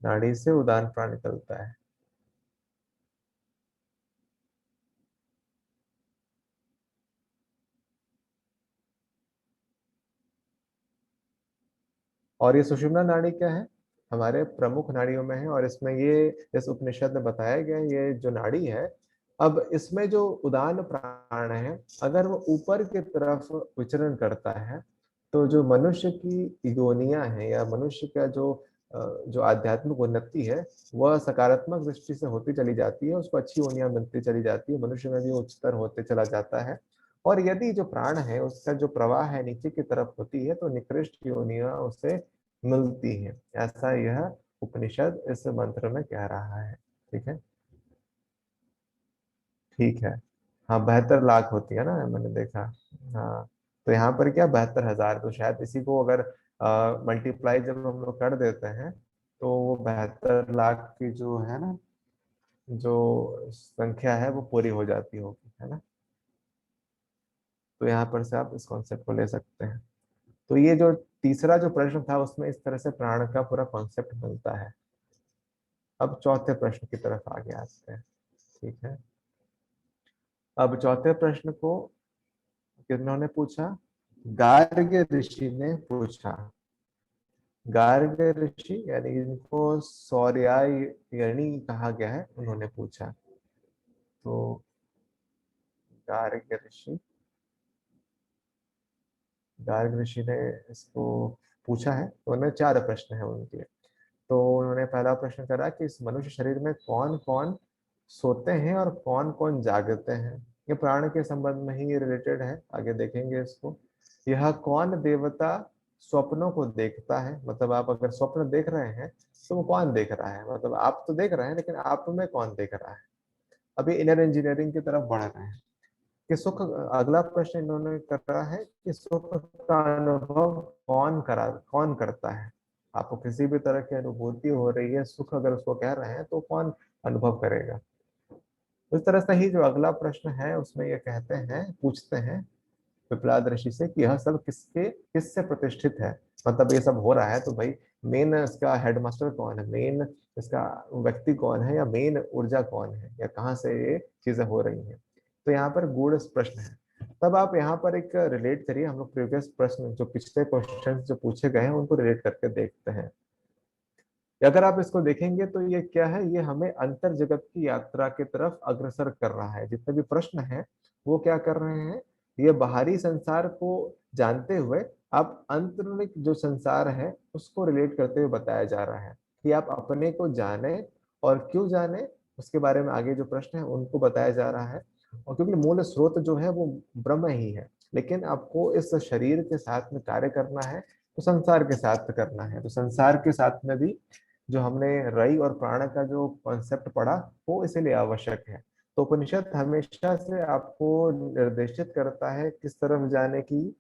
नाड़ी से उदान प्राण निकलता है। और ये सुषुम्ना नाड़ी क्या है, हमारे प्रमुख नाड़ियों में है। और इसमें ये इस उपनिषद में बताया गया ये जो नाड़ी है, अब इसमें जो उदान प्राण है, अगर वो ऊपर की तरफ विचरण करता है, तो जो मनुष्य की योनियां है या मनुष्य का जो आध्यात्मिक उन्नति है, वह सकारात्मक दृष्टि से होती चली जाती है। उसको अच्छी योनियां मिलती चली जाती है, मनुष्य में भी उच्चतर होते चला जाता है। और यदि जो प्राण है उसका जो प्रवाह है नीचे की तरफ होती है, तो निकृष्ट योनियां उसे मिलती है। ऐसा यह उपनिषद इस मंत्र में कह रहा है। ठीक है, ठीक है। हाँ, 72 लाख होती है ना, मैंने देखा। हाँ, तो यहाँ पर क्या 72,000, तो शायद इसी को अगर मल्टीप्लाई जब हम लोग कर देते हैं, तो वो 72 लाख की जो है ना, जो संख्या है वो पूरी हो जाती होगी, है ना। तो यहाँ पर से आप इस कॉन्सेप्ट को ले सकते हैं। तो ये जो तीसरा जो प्रश्न था, उसमें इस तरह से प्राण का पूरा कॉन्सेप्ट मिलता है। अब चौथे प्रश्न की तरफ आगे आते हैं। ठीक है, अब चौथे प्रश्न को किन्होंने पूछा, गार्ग्य ऋषि ने पूछा। गार्ग्य ऋषि यानी इनको सौर्यायणी कहा गया है, उन्होंने पूछा। तो गार्ग्य ऋषि, गार्ग्य ऋषि ने इसको पूछा है। तो उनमें 4 प्रश्न है उनके। तो उन्होंने पहला प्रश्न करा कि इस मनुष्य शरीर में कौन कौन सोते हैं और कौन कौन जागते हैं। ये प्राण के संबंध में ही रिलेटेड है, आगे देखेंगे इसको। यह कौन देवता स्वप्नों को देखता है। मतलब आप अगर स्वप्न देख रहे हैं तो वो कौन देख रहा है, मतलब आप तो देख रहे हैं लेकिन आप में कौन देख रहा है। अभी इनर इंजीनियरिंग की तरफ बढ़ रहे हैं कि सुख, अगला प्रश्न इन्होंने करा है कि सुख का अनुभव कौन करता है। आपको किसी भी तरह की अनुभूति हो रही है, सुख अगर उसको कह रहे हैं तो कौन अनुभव करेगा। उस तरह से ही जो अगला प्रश्न है उसमें ये कहते हैं, पूछते हैं पिपलाद ऋषि से कि यह सब किससे प्रतिष्ठित है। मतलब ये सब हो रहा है तो भाई मेन इसका हेडमास्टर कौन है, मेन इसका व्यक्ति कौन है, या मेन ऊर्जा कौन है, या कहाँ से ये चीजें हो रही हैं। तो यहाँ पर गूढ़ प्रश्न है। तब आप यहाँ पर एक रिलेट करिए, हम लोग प्रीवियस प्रश्न जो पिछले क्वेश्चन जो पूछे गए हैं उनको रिलेट करके देखते हैं। अगर आप इसको देखेंगे तो ये क्या है, ये हमें अंतर जगत की यात्रा की तरफ अग्रसर कर रहा है। जितने भी प्रश्न हैं वो क्या कर रहे हैं, ये बाहरी संसार को जानते हुए आप आंतरिक जो संसार है उसको रिलेट करते हुए बताया जा रहा है कि आप अपने को जाने, और क्यों जाने उसके बारे में आगे जो प्रश्न है उनको बताया जा रहा है। और क्योंकि मूल स्रोत जो है वो ब्रह्म ही है, लेकिन आपको इस शरीर के साथ में कार्य करना है तो संसार के साथ करना है। तो संसार के साथ में भी जो हमने रई और प्राण का जो कॉन्सेप्ट पढ़ा वो इसीलिए आवश्यक है। तो उपनिषद हमेशा से आपको निर्देशित करता है किस तरफ जाने की,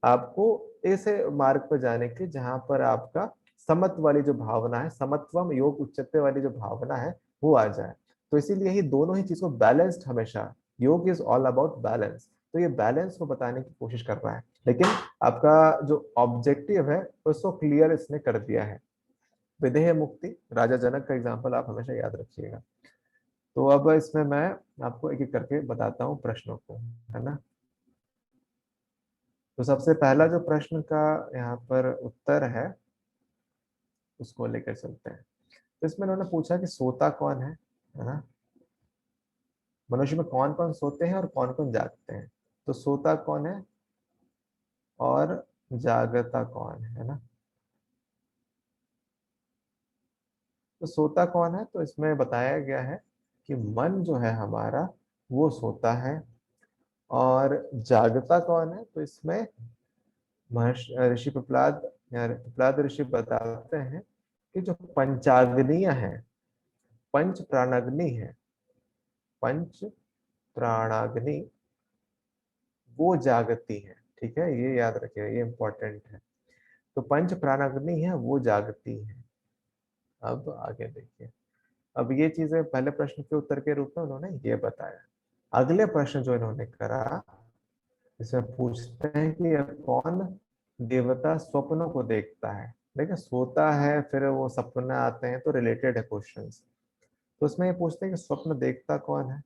आपको ऐसे मार्ग पर जाने की जहां पर आपका समत्व वाली जो भावना है, समत्वम योग उच्चते वाली जो भावना है वो आ जाए। तो इसीलिए ही दोनों ही चीज को बैलेंस्ड, हमेशा योग इज ऑल अबाउट बैलेंस। तो ये बैलेंस को बताने की कोशिश कर रहा है, लेकिन आपका जो ऑब्जेक्टिव है उसको क्लियर इसने कर दिया है। विदेह मुक्ति, राजा जनक का एग्जाम्पल आप हमेशा याद रखिएगा। तो अब इसमें मैं आपको एक एक करके बताता हूँ प्रश्नों को, है ना। तो सबसे पहला जो प्रश्न का यहाँ पर उत्तर है उसको लेकर चलते हैं। तो इसमें उन्होंने पूछा कि सोता कौन है ना। मनुष्य में कौन कौन सोते हैं और कौन कौन जागते हैं। तो सोता कौन है और जागता कौन है ना। तो सोता कौन है, तो इसमें बताया गया है कि मन जो है हमारा वो सोता है। और जागता कौन है, तो इसमें महर्षि ऋषि पिपलाद या पिपलाद ऋषि बताते हैं कि जो पंचाग्निय है, पंच प्राणाग्नि है, पंच प्राणाग्नि वो जागती है। ठीक है, ये याद रखिएगा, ये इंपॉर्टेंट है। तो पंच प्राणाग्नि है वो जागती है। अब आगे देखिए, अब ये चीजें पहले प्रश्न के उत्तर के रूप में उन्होंने ये बताया। अगले प्रश्न जो इन्होंने करा, इसमें पूछते हैं कि यह कौन देवता स्वप्नों को देखता है। देखिए सोता है फिर वो सपने आते हैं तो रिलेटेड है क्वेश्चंस। तो उसमें ये पूछते हैं कि स्वप्न देखता कौन है,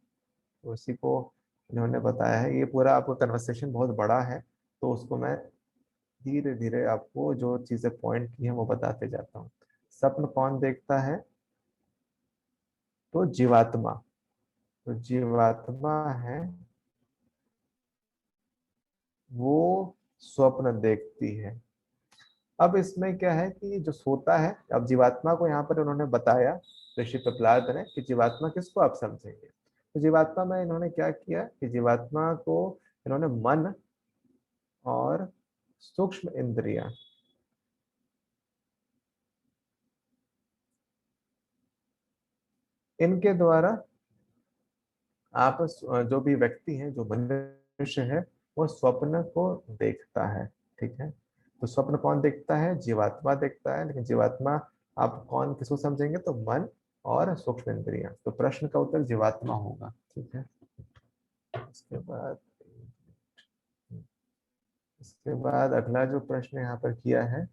तो उसी को इन्होंने बताया है। ये पूरा आपको कन्वर्सेशन बहुत बड़ा है, तो उसको मैं धीरे धीरे आपको जो चीजें पॉइंट की है वो बताते जाता हूँ। स्वप्न कौन देखता है, तो जीवात्मा। तो जीवात्मा है वो स्वप्न देखती है। अब इसमें क्या है कि जो सोता है, अब जीवात्मा को यहाँ पर उन्होंने बताया ऋषि प्रहलाद ने कि जीवात्मा किसको आप समझेंगे। तो जीवात्मा में इन्होंने क्या किया कि जीवात्मा को इन्होंने मन और सूक्ष्म इंद्रियां, इनके द्वारा आप जो भी व्यक्ति है, जो मनुष्य है, वो स्वप्न को देखता है। ठीक है, तो स्वप्न कौन देखता है, जीवात्मा देखता है। लेकिन जीवात्मा आप कौन किसको समझेंगे, तो मन और सूक्ष्म इंद्रियां। तो प्रश्न का उत्तर जीवात्मा होगा। ठीक है, इसके बाद अगला जो प्रश्न यहाँ पर किया है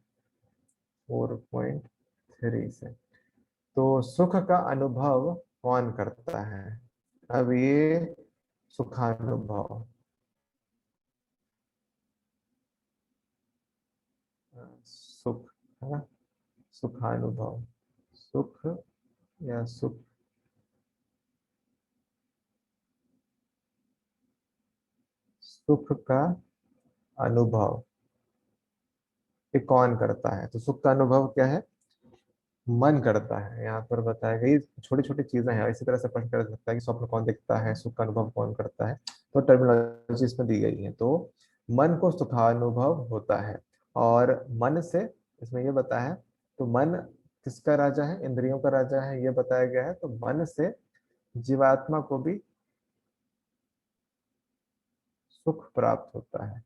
4.3 से, तो सुख का अनुभव कौन करता है। अब ये सुखानुभव, सुख है ना, सुखानुभव, सुख या सुख, सुख का अनुभव ये कौन करता है। तो सुख का अनुभव क्या है, मन करता है। यहाँ पर बताया गया, ये छोटी छोटी चीजें हैं। इसी तरह से प्रश्न कर सकता है कि स्वप्न कौन देखता है, सुख का अनुभव कौन करता है। तो टर्मिनोलॉजी इसमें दी गई है। तो मन को सुखानुभव होता है, और मन से, इसमें ये बताया है, तो मन किसका राजा है, इंद्रियों का राजा है, ये बताया गया है। तो मन से जीवात्मा को भी सुख प्राप्त होता है,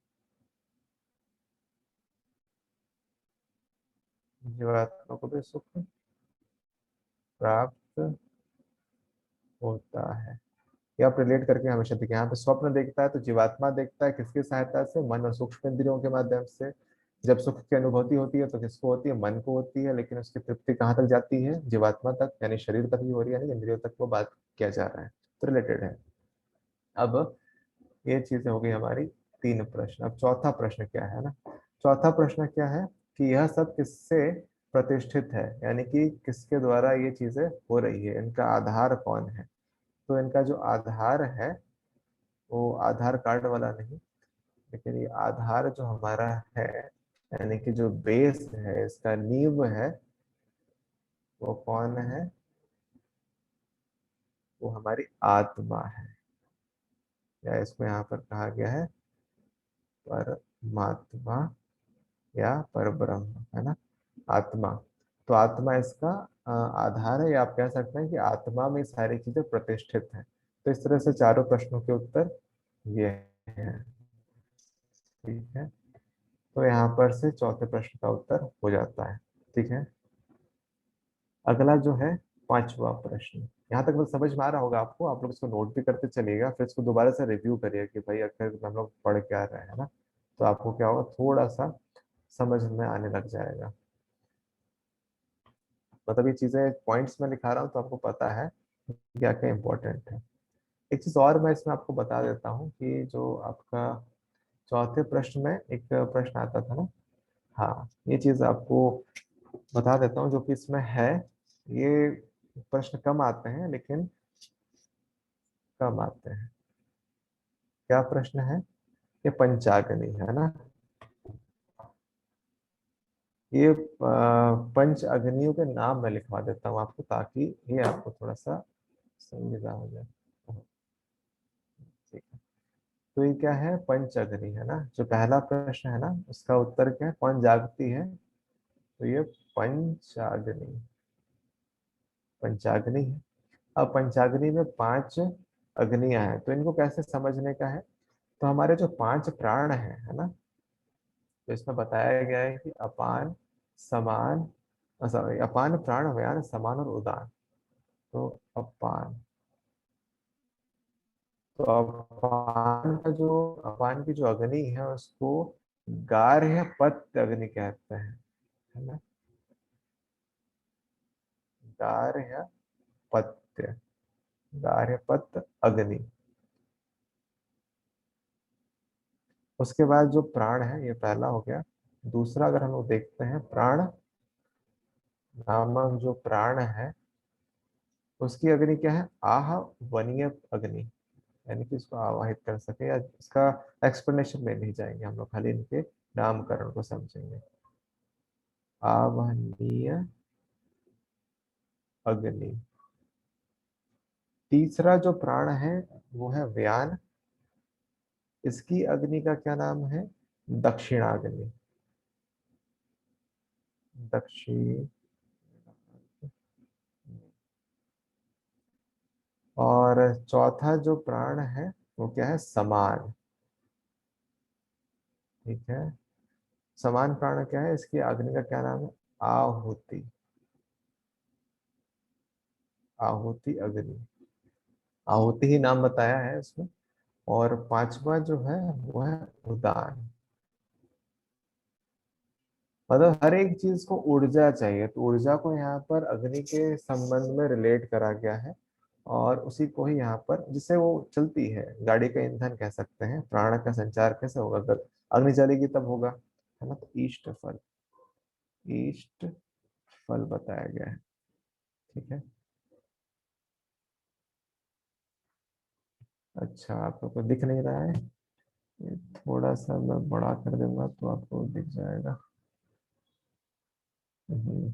जीवात्मा को भी सुख प्राप्त होता है। ये आप रिलेट करके हमेशा देखिए, यहाँ पे स्वप्न देखता है तो जीवात्मा देखता है किसकी सहायता से, मन और सूक्ष्म इंद्रियों के माध्यम से। जब सुख की अनुभूति होती है तो किसको होती है, मन को होती है, लेकिन उसकी तृप्ति कहाँ तक जाती है, जीवात्मा तक, यानी शरीर तक ही हो रही है, यानी इंद्रियों तक वो बात किया जा रहा है, तो रिलेटेड है। अब ये चीजें हो गई हमारी तीन प्रश्न। अब चौथा प्रश्न क्या है ना, चौथा प्रश्न क्या है कि यह सब किससे प्रतिष्ठित है, यानी कि किसके द्वारा ये चीजें हो रही है, इनका आधार कौन है। तो इनका जो आधार है वो आधार कार्ड वाला नहीं, लेकिन ये आधार जो हमारा है, यानी कि जो बेस है, इसका नींव है, वो कौन है, वो हमारी आत्मा है, या इसको यहाँ पर कहा गया है परमात्मा या परब्रह्म, है ना, आत्मा। तो आत्मा इसका आधार है, या आप कह सकते हैं कि आत्मा में सारी चीजें प्रतिष्ठित हैं। तो इस तरह से चारों प्रश्नों के उत्तर ये हैं। ठीक है, तो यहाँ पर से चौथे प्रश्न का उत्तर हो जाता है। ठीक है, अगला जो है पांचवा प्रश्न। यहाँ तक बस समझ में आ रहा होगा आपको, आप लोग इसको नोट भी करते चलिएगा, फिर इसको दोबारा से रिव्यू करिए कि भाई आखिर हम लोग पढ़ क्या रहे हैं, है ना। तो आपको क्या होगा, थोड़ा सा समझ में आने लग जाएगा। मतलब ये चीजें पॉइंट्स में लिखा रहा हूँ तो आपको पता है क्या क्या इंपॉर्टेंट है। एक चीज और मैं इसमें आपको बता देता हूँ कि जो आपका चौथे प्रश्न में एक प्रश्न आता था ना, हाँ, ये चीज आपको बता देता हूँ जो कि इसमें है। ये प्रश्न कम आते हैं, लेकिन कम आते हैं। क्या प्रश्न है, ये पंचाग्नि है ना, ये पंच अग्नियों के नाम मैं लिखवा देता हूँ आपको, ताकि ये आपको थोड़ा सा सुविधा हो जाए। ठीक है, तो ये क्या है, पंच अग्नि है ना, जो पहला प्रश्न है ना, उसका उत्तर क्या है, कौन जागती है, तो ये पंचाग्नि, पंचाग्नि है। अब पंचाग्नि में पांच अग्नियां हैं, तो इनको कैसे समझने का है। तो हमारे जो पांच प्राण है ना, तो इसमें बताया गया है कि अपान, समान, सॉरी, अपान, प्राण, व्यान, समान और उदान। तो अपान, तो अपान की जो अग्नि है उसको गार्ह पत्य अग्नि कहते हैं, है ना, गार्ह पत्य, गार्ह पत्य अग्नि। उसके बाद जो प्राण है, ये पहला हो गया। दूसरा अगर हम लोग देखते हैं, प्राण नामक जो प्राण है, उसकी अग्नि क्या है, आहवनीय अग्नि, यानी कि इसको आवाहित कर सके, या इसका एक्सप्लेनेशन में नहीं जाएंगे हम लोग, खाली इनके नामकरण को समझेंगे। आवहनीय अग्नि। तीसरा जो प्राण है वो है व्यान, इसकी अग्नि का क्या नाम है, दक्षिणाग्नि, दक्षिण। और चौथा जो प्राण है वो क्या है, समान। ठीक है, समान प्राण क्या है, इसकी अग्नि का क्या नाम है, आहुति, आहुति अग्नि, आहुति ही नाम बताया है इसमें। और पांचवा जो है वो है उदान। मतलब हर एक चीज को ऊर्जा चाहिए, तो ऊर्जा को यहाँ पर अग्नि के संबंध में रिलेट करा गया है, और उसी को ही यहाँ पर, जिससे वो चलती है, गाड़ी का ईंधन कह सकते हैं। प्राण का संचार कैसे होगा, अगर अग्नि जलेगी तब होगा, है ना। तो ईष्ट फल, ईष्ट फल बताया गया है। ठीक है, अच्छा, आपको तो दिख नहीं रहा है, ये थोड़ा सा मैं बड़ा कर दूंगा तो आपको दिख जाएगा। हम्म,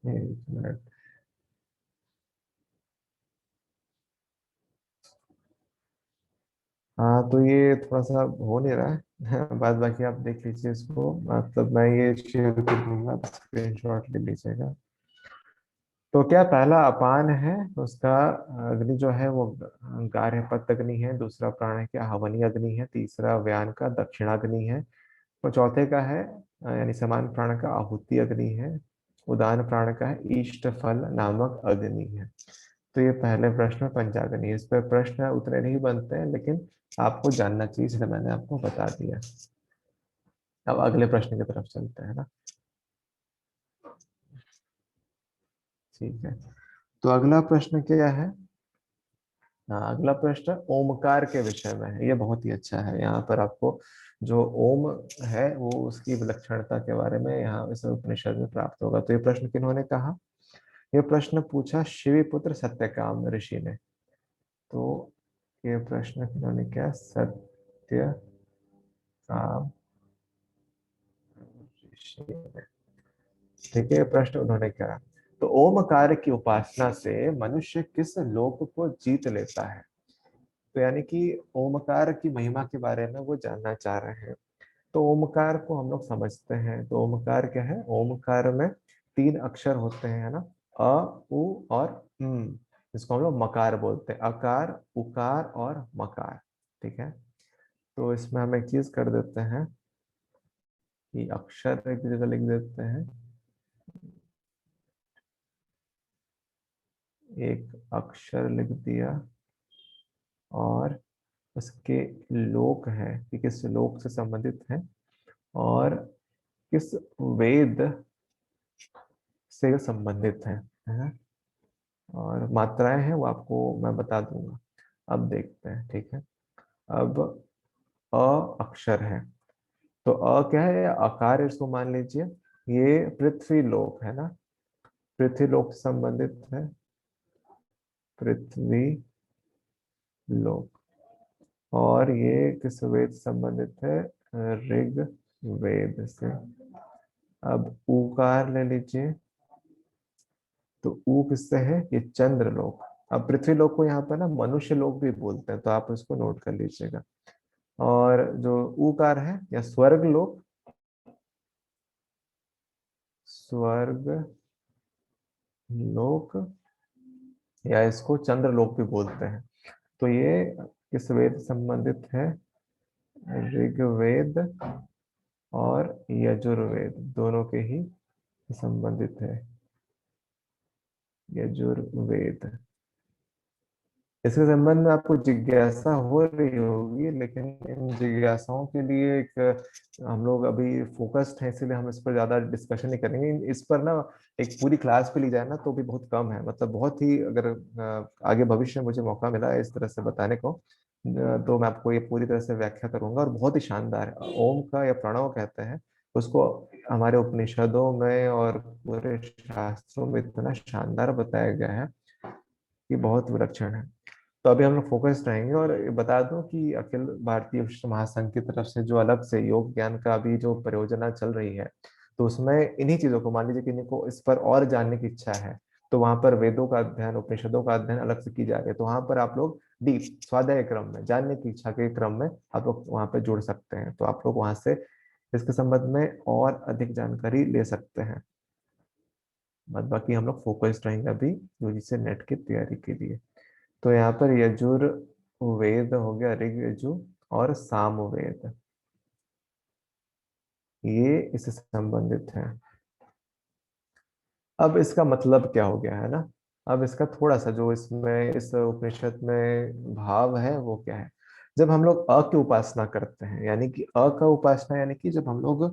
एक मिनट। हाँ, तो ये थोड़ा सा हो नहीं रहा है बाद बाकी आप देख लीजिए इसको, मतलब मैं ये शेयर कर दूंगा, स्क्रीनशॉट ले लीजिएगा। तो क्या पहला अपान है, तो उसका अग्नि जो है वो गार्हपत्य अग्नि है, दूसरा प्राण है क्या हवनी अग्नि है, तीसरा व्यान का दक्षिणाग्नि है, और चौथे का है यानी समान प्राण का आहुति अग्नि है, उदान प्राण का है इष्ट फल नामक अग्नि है। तो ये पहले प्रश्न में पंचाग्नि है। इस पर प्रश्न उतने नहीं बनते हैं, लेकिन आपको जानना चाहिए, इसलिए मैंने आपको बता दिया। अब अगले प्रश्न की तरफ चलते हैं ना। ठीक है, तो अगला प्रश्न क्या है। हाँ, अगला प्रश्न ओमकार के विषय में है। ये बहुत ही अच्छा है। यहाँ पर आपको जो ओम है वो उसकी विलक्षणता के बारे में यहाँ इस उपनिषद में प्राप्त होगा। तो ये प्रश्न किन्होंने कहा, ये प्रश्न पूछा शिवीपुत्र सत्यकाम ऋषि ने। तो ये प्रश्न किन्होंने किया, सत्यकाम ऋषि ने। ठीक है, ये प्रश्न उन्होंने किया। तो ओमकार की उपासना से मनुष्य किस लोक को जीत लेता है। तो यानी कि ओमकार की महिमा के बारे में वो जानना चाह रहे हैं। तो ओमकार को हम लोग समझते हैं। तो ओमकार क्या है, ओमकार में तीन अक्षर होते हैं, है ना, अ, उ और इसको हम लोग मकार बोलते हैं, अकार उकार और मकार। ठीक है, तो इसमें हम एक चीज कर देते हैं कि अक्षर एक जगह लिख देते हैं, एक अक्षर लिख दिया, और उसके लोक है कि किस लोक से संबंधित है, और किस वेद से संबंधित है ना, और मात्राएं हैं वो आपको मैं बता दूंगा। अब देखते हैं, ठीक है। अब अ अक्षर है, तो अ क्या है, आकार इसको मान लीजिए, ये पृथ्वी लोक है ना, पृथ्वी लोक से संबंधित है, पृथ्वी लोक। और ये किस वेद से संबंधित है, ऋग वेद से। अब उकार ले लीजिए, तो ऊ किससे है, ये चंद्र लोक। अब पृथ्वी लोक को यहाँ पर ना मनुष्य लोक भी बोलते हैं, तो आप इसको नोट कर लीजिएगा। और जो ऊकार है या स्वर्ग लोक, स्वर्ग लोक, या इसको चंद्र लोक भी बोलते हैं। तो ये किस वेद से संबंधित है, ऋग्वेद और यजुर्वेद दोनों के ही संबंधित है, यजुर्वेद। इसके संबंध में आपको जिज्ञासा हो रही होगी, लेकिन इन जिज्ञासाओं के लिए एक हम लोग अभी फोकस्ड हैं, इसलिए हम इस पर ज्यादा डिस्कशन नहीं करेंगे। इस पर ना एक पूरी क्लास पे ली जाए ना तो भी बहुत कम है, मतलब बहुत ही, अगर आगे भविष्य में मुझे मौका मिला है इस तरह से बताने को, तो मैं आपको ये पूरी तरह से व्याख्या करूंगा। और बहुत ही शानदार है, ओम का या प्रणव कहते हैं उसको, हमारे उपनिषदों में और पूरे शास्त्रों में इतना शानदार बताया गया है कि बहुत विलक्षण है। तो अभी हम लोग फोकस रहेंगे। और ये बता दूं कि अखिल भारतीय विश्व महासंघ की तरफ से जो अलग से योग ज्ञान का अभी जो परियोजना चल रही है, तो उसमें इन्हीं चीजों को, मान लीजिए कि इनको इस पर और जानने की इच्छा है, तो वहां पर वेदों का अध्ययन, उपनिषदों का अध्ययन अलग से की जा रही है। तो वहां पर आप लोग डीप स्वाध्याय क्रम में, जानने की इच्छा के क्रम में आप लोग वहां पर जुड़ सकते हैं। तो आप लोग वहां से इसके संबंध में और अधिक जानकारी ले सकते हैं। बस बाकी हम लोग फोकस्ड रहेंगे अभी यूजीसी नेट की तैयारी के लिए। तो यहाँ पर यजुर वेद हो गया, ऋग यजु और साम वेद, ये इससे संबंधित है। अब इसका मतलब क्या हो गया है ना, अब इसका थोड़ा सा जो इसमें इस उपनिषद में भाव है वो क्या है। जब हम लोग अ की उपासना करते हैं, यानी कि अ का उपासना, यानी कि जब हम लोग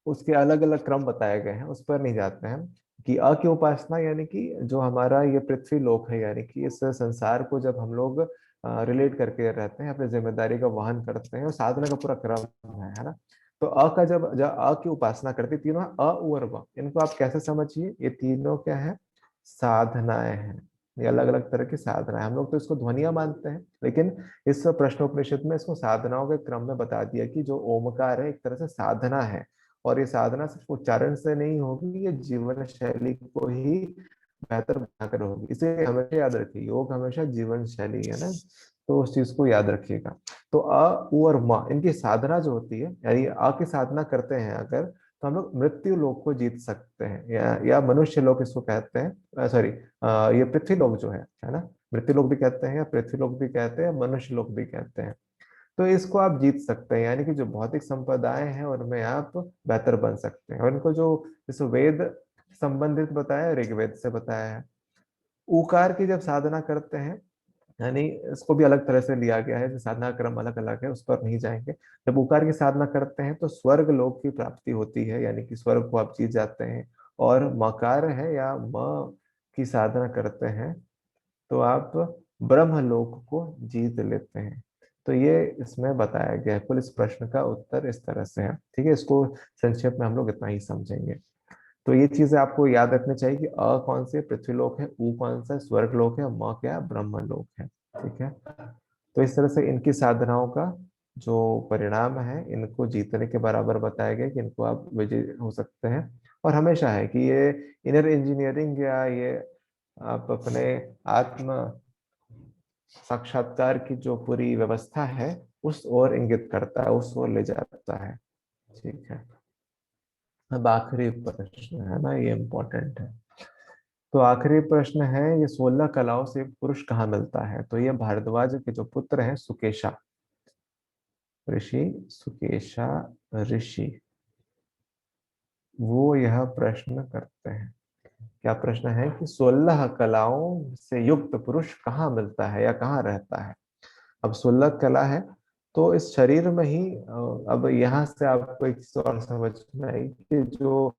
उसके अलग अलग क्रम बताए गए हैं उस पर नहीं जाते हैं, कि अ की उपासना यानी कि जो हमारा ये पृथ्वी लोक है, यानी कि इस संसार को जब हम लोग रिलेट करके रहते हैं, अपनी जिम्मेदारी का वहन करते हैं, और साधना का पूरा क्रम है ना। तो अ का जब अ की उपासना करते हैं, तीनों है, अ उ और व, इनको आप कैसे समझिए, ये तीनों क्या है, साधनाएं हैं। ये अलग अलग तरह की साधनाएं, हम लोग तो इसको ध्वनिया मानते हैं, लेकिन इस प्रश्नोपनिषद में इसको साधनाओं के क्रम में बता दिया कि जो ओमकार है एक तरह से साधना है। और ये साधना सिर्फ उच्चारण से नहीं होगी, ये जीवन शैली को ही बेहतर बनाकर होगी। इसे हमेशा याद रखिए, योग हमेशा जीवन शैली है ना, तो उस चीज को याद रखिएगा। तो अ, उ और म इनकी साधना जो होती है, यानी अ की साधना करते हैं अगर, तो हम लोग मृत्यु लोक को जीत सकते हैं, या मनुष्य लोक इसको कहते हैं, सॉरी, ये पृथ्वी लोक जो है ना, मृत्यु लोक भी कहते हैं या पृथ्वी लोक भी कहते हैं, मनुष्य लोक भी कहते हैं। तो इसको आप जीत सकते हैं, यानी कि जो भौतिक संपदाएं हैं उनमें आप बेहतर बन सकते हैं। और इनको जो इस वेद संबंधित बताया है, ऋग्वेद से बताया है। ऊकार की जब साधना करते हैं, यानी इसको भी अलग तरह से लिया गया है, जो साधना क्रम अलग अलग है, उस पर नहीं जाएंगे। जब ऊकार की साधना करते हैं तो स्वर्ग लोक की प्राप्ति होती है, यानी कि स्वर्ग को आप जीत जाते हैं। और मकार है या म की साधना करते हैं तो आप ब्रह्मलोक को जीत लेते हैं। तो ये इसमें बताया गया है। कुल इस प्रश्न का उत्तर इस तरह से है। ठीक है, इसको संक्षेप में हम लोग इतना ही समझेंगे। तो ये चीजें आपको याद रखनी चाहिए कि अ कौन से पृथ्वीलोक है, उ कौन सा स्वर्ग लोक है, म क्या ब्रह्मलोक है। ठीक है, तो इस तरह से इनकी साधनाओं का जो परिणाम है, इनको जीतने के बराबर बताया गया कि इनको आप विजय हो सकते हैं। और हमेशा है कि ये इनर इंजीनियरिंग या ये आप अपने आत्म साक्षात्कार की जो पूरी व्यवस्था है उस ओर इंगित करता है, उस ओर ले जाता है। ठीक है, अब आखिरी प्रश्न है ना, ये इम्पोर्टेंट है। तो आखिरी प्रश्न है, ये 16 कलाओं से पुरुष कहाँ मिलता है? तो ये भारद्वाज के जो पुत्र हैं सुकेशा ऋषि, सुकेशा ऋषि, वो यह प्रश्न करते हैं। क्या प्रश्न है कि 16 कलाओं से युक्त पुरुष कहाँ मिलता है या कहाँ रहता है? अब 16 कला है, तो इस शरीर में ही अब यहाँ से आपको एक चीज और समझ में आई कि जो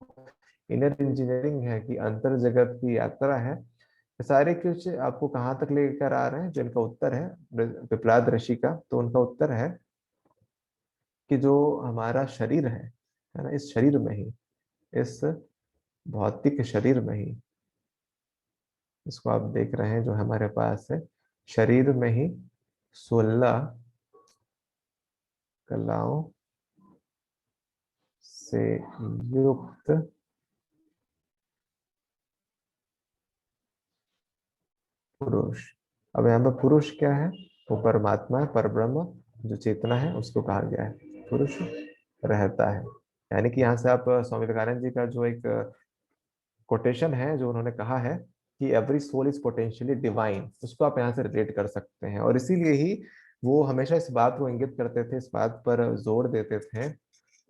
इनर इंजीनियरिंग है, कि अंतर जगत की यात्रा है, ये सारे कुछ आपको कहाँ तक लेकर आ रहे हैं? जिनका उत्तर है पिपलाद ऋषि का, तो उनका उत्तर है कि जो हमारा शरीर है ना, इस शरीर में ही, इस भौतिक शरीर में ही, इसको आप देख रहे हैं जो हमारे पास है, शरीर में ही 16 कलाओं से युक्त पुरुष। अब यहाँ पर पुरुष क्या है? वो परमात्मा है, परब्रह्म, जो चेतना है, उसको कहा गया है पुरुष रहता है। यानी कि यहाँ से आप स्वामी विवेकानंद जी का जो एक कोटेशन है, जो उन्होंने कहा है कि every soul is potentially divine, उसको आप यहाँ से रिलेट कर सकते हैं। और इसीलिए ही वो हमेशा इस बात को इंगित करते थे, इस बात पर जोर देते थे,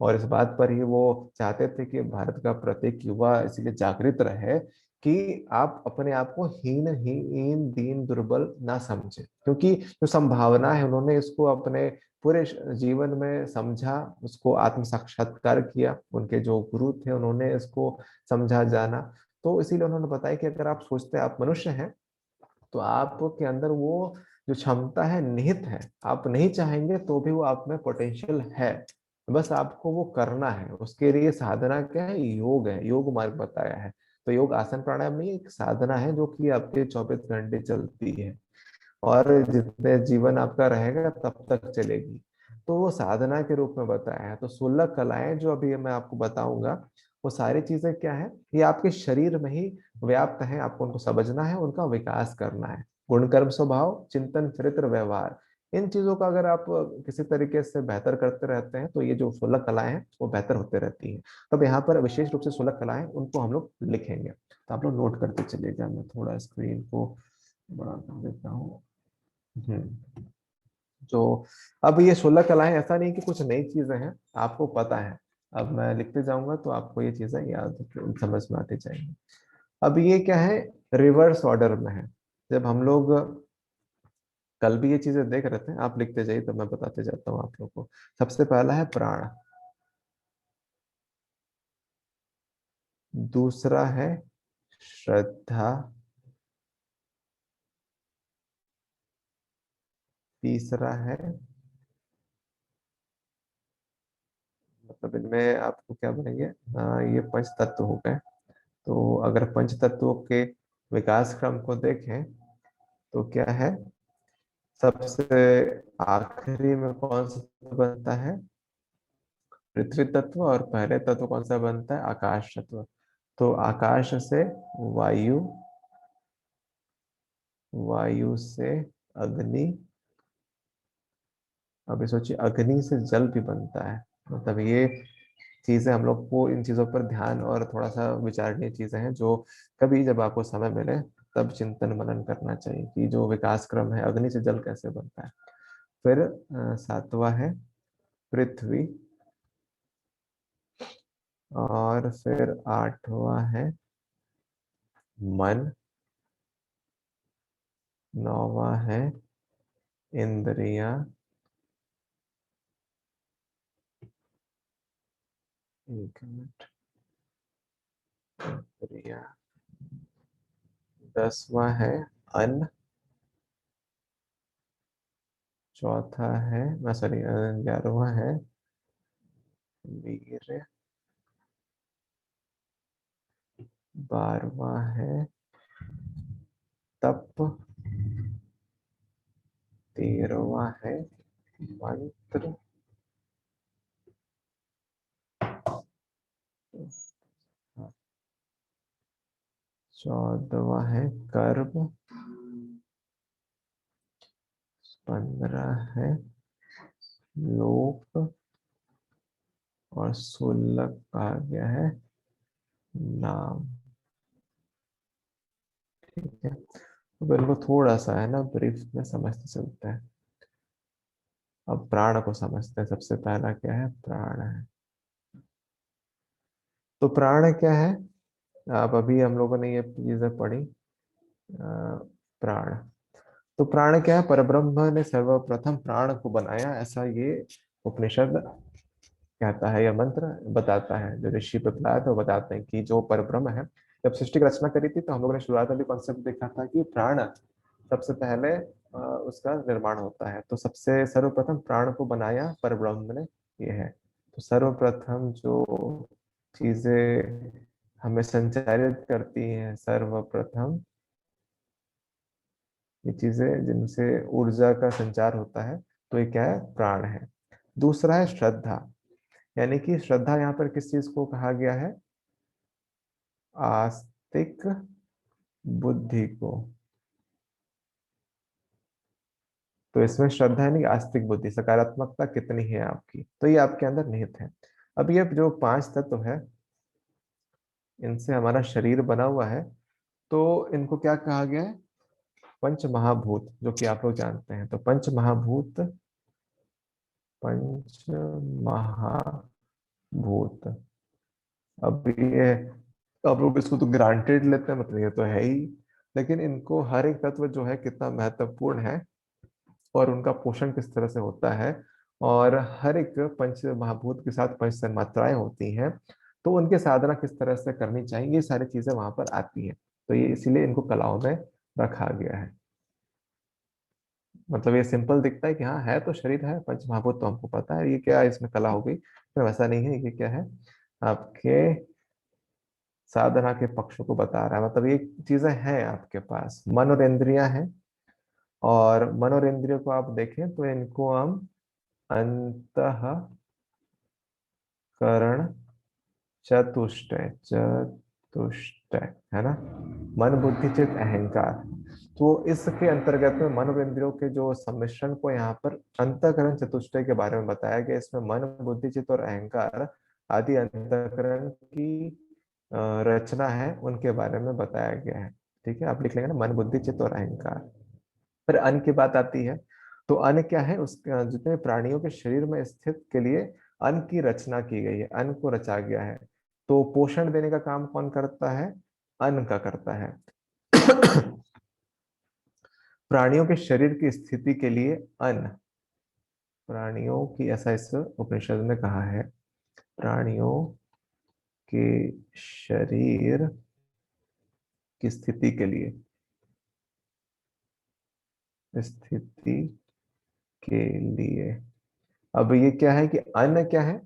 और इस बात पर ही वो चाहते थे कि भारत का प्रत्येक युवा इसीलिए जागृत रहे कि आप अपने आप को हीन दीन दुर्बल ना समझे, क्योंकि जो संभावना है उन्होंने इसको अपने पूरे जीवन में समझा, उसको आत्म साक्षात्कार किया। उनके जो गुरु थे उन्होंने इसको समझा जाना। तो इसीलिए उन्होंने बताया कि अगर आप सोचते हैं आप मनुष्य हैं, तो आपके अंदर वो जो क्षमता है निहित है, आप नहीं चाहेंगे तो भी वो आप में पोटेंशियल है। बस आपको वो करना है। उसके लिए साधना क्या है? योग है, योग मार्ग बताया है। तो योग आसन प्राणायाम नहीं, एक साधना है जो कि आपके 24 घंटे चलती है, और जितने जीवन आपका रहेगा तब तक चलेगी। तो वो साधना के रूप में बताया है। तो 16 कलाएं जो अभी मैं आपको बताऊंगा, वो सारी चीजें क्या है, ये आपके शरीर में ही व्याप्त है। आपको उनको समझना है, उनका विकास करना है। गुण कर्म स्वभाव, चिंतन चरित्र व्यवहार, इन चीजों का अगर आप किसी तरीके से बेहतर करते रहते हैं, तो ये जो 16 कलाएं हैं वो बेहतर होते रहती हैं। तब यहाँ पर विशेष रूप से 16 कलाएं, उनको हम लोग लिखेंगे, तो आप लोग नोट करते चलिएगा। मैं थोड़ा स्क्रीन को बड़ा कर देता हूँ। जो अब ये 16 कलाएं ऐसा नहीं कि कुछ नई चीजें हैं, आपको पता है। अब मैं लिखते जाऊंगा तो आपको ये चीजें याद समझ में आती जाएंगी। अब ये क्या है? रिवर्स ऑर्डर में है। जब हम लोग कल भी ये चीजें देख रहे थे, आप लिखते जाइए तो मैं बताते जाता हूँ आप लोग को। सबसे पहला है प्राण, दूसरा है श्रद्धा, तीसरा है, मतलब इनमें आपको क्या बनेंगे, ये पंच तत्व हो गए। तो अगर पंच तत्वों के विकास क्रम को देखें तो क्या है, सबसे आखिरी में कौन सा तत्व बनता है? पृथ्वी तत्व। और पहले तत्व कौन सा बनता है? आकाश तत्व। तो आकाश से वायु, वायु से अग्नि, अभी सोचिए अग्नि से जल भी बनता है। मतलब ये चीजें हम लोग को इन चीजों पर ध्यान और थोड़ा सा विचारणीय चीजें हैं, जो कभी जब आपको समय मिले तब चिंतन मनन करना चाहिए कि जो विकास क्रम है अग्नि से जल कैसे बनता है। फिर सातवां है पृथ्वी, और फिर आठवां है मन, नौवां है इंद्रियां, एक मिनट, इंद्रियां, 10वां है अन्न, चौथा है, सॉरी, 11वां है वीर्य, 12वां है तप, 13वां है मंत्र, 14वां है कर्म, 15 है लोक, और 16 कहा गया है नाम। ठीक है, तो इनको थोड़ा सा है ना ब्रीफ में समझते चलते हैं। अब प्राण को समझते हैं। सबसे पहला क्या है, प्राण है। तो प्राण क्या है, अब अभी हम लोगों ने ये चीजें पढ़ी। प्राण, तो प्राण क्या है, परब्रह्म ने सर्वप्रथम प्राण को बनाया, ऐसा ये उपनिषद कहता है, यह मंत्र बताता है। जो ऋषि पिपलाद वो बताते हैं कि जो परब्रह्म है, जब सृष्टि की रचना करी थी तो हम लोगों ने शुरुआत में भी कॉन्सेप्ट देखा था कि प्राण सबसे पहले उसका निर्माण होता है। तो सबसे सर्वप्रथम प्राण को बनाया परब्रह्म ने, ये है। तो सर्वप्रथम जो चीजें हमें संचारित करती हैं, सर्वप्रथम ये चीजें जिनसे ऊर्जा का संचार होता है, तो ये क्या है, प्राण है। दूसरा है श्रद्धा, यानी कि श्रद्धा यहाँ पर किस चीज को कहा गया है, आस्तिक बुद्धि को। तो इसमें श्रद्धा यानी आस्तिक बुद्धि, सकारात्मकता कितनी है आपकी, तो ये आपके अंदर निहित है। अब ये जो 5 तत्व है, इनसे हमारा शरीर बना हुआ है। तो इनको क्या कहा गया है, पंच महाभूत, जो कि आप लोग जानते हैं। तो पंच महाभूत, पंच महाभूत, अब ये आप लोग इसको तो ग्रांटेड लेते हैं, मतलब ये तो है ही, लेकिन इनको हर एक तत्व जो है कितना महत्वपूर्ण है, और उनका पोषण किस तरह से होता है, और हर एक पंच महाभूत के साथ पंच तन्मात्राएं होती हैं, तो उनकी साधना किस तरह से करनी चाहिए, ये सारी चीजें वहां पर आती हैं। तो ये इसीलिए इनको कलाओं में रखा गया है। मतलब ये सिंपल दिखता है कि हाँ है तो शरीर है, पंच महाभूत तो हमको पता है, ये क्या है, इसमें कला हो गई, पर वैसा नहीं है। ये क्या है, आपके साधना के पक्षों को बता रहा है। मतलब ये चीजें हैं आपके पास, मन और इंद्रियां हैं, और मन और इंद्रियों को आप देखें तो इनको हम अंतःकरण चतुष्टय, चतुष्टय है ना, मन बुद्धि चित्त अहंकार। तो इसके अंतर्गत में मन और इंद्रियों के जो सम्मिश्रण को यहाँ पर अंतःकरण चतुष्टय के बारे में बताया गया। इसमें मन बुद्धि चित्त और अहंकार आदि अंतःकरण की रचना है, उनके बारे में बताया गया है। ठीक है, आप लिख लेंगे ना, मन बुद्धि चित्त और अहंकार। फिर अन्न की बात आती है। तो अन्न क्या है, उस जितने प्राणियों के शरीर में स्थित के लिए अन्न की रचना की गई है, अन्न को रचा गया है। तो पोषण देने का काम कौन करता है, अन्न का करता है। प्राणियों के शरीर की स्थिति के लिए अन्न, प्राणियों की, ऐसा इस उपनिषद में कहा है, प्राणियों के शरीर की स्थिति के लिए, स्थिति के लिए। अब ये क्या है कि अन्न क्या है,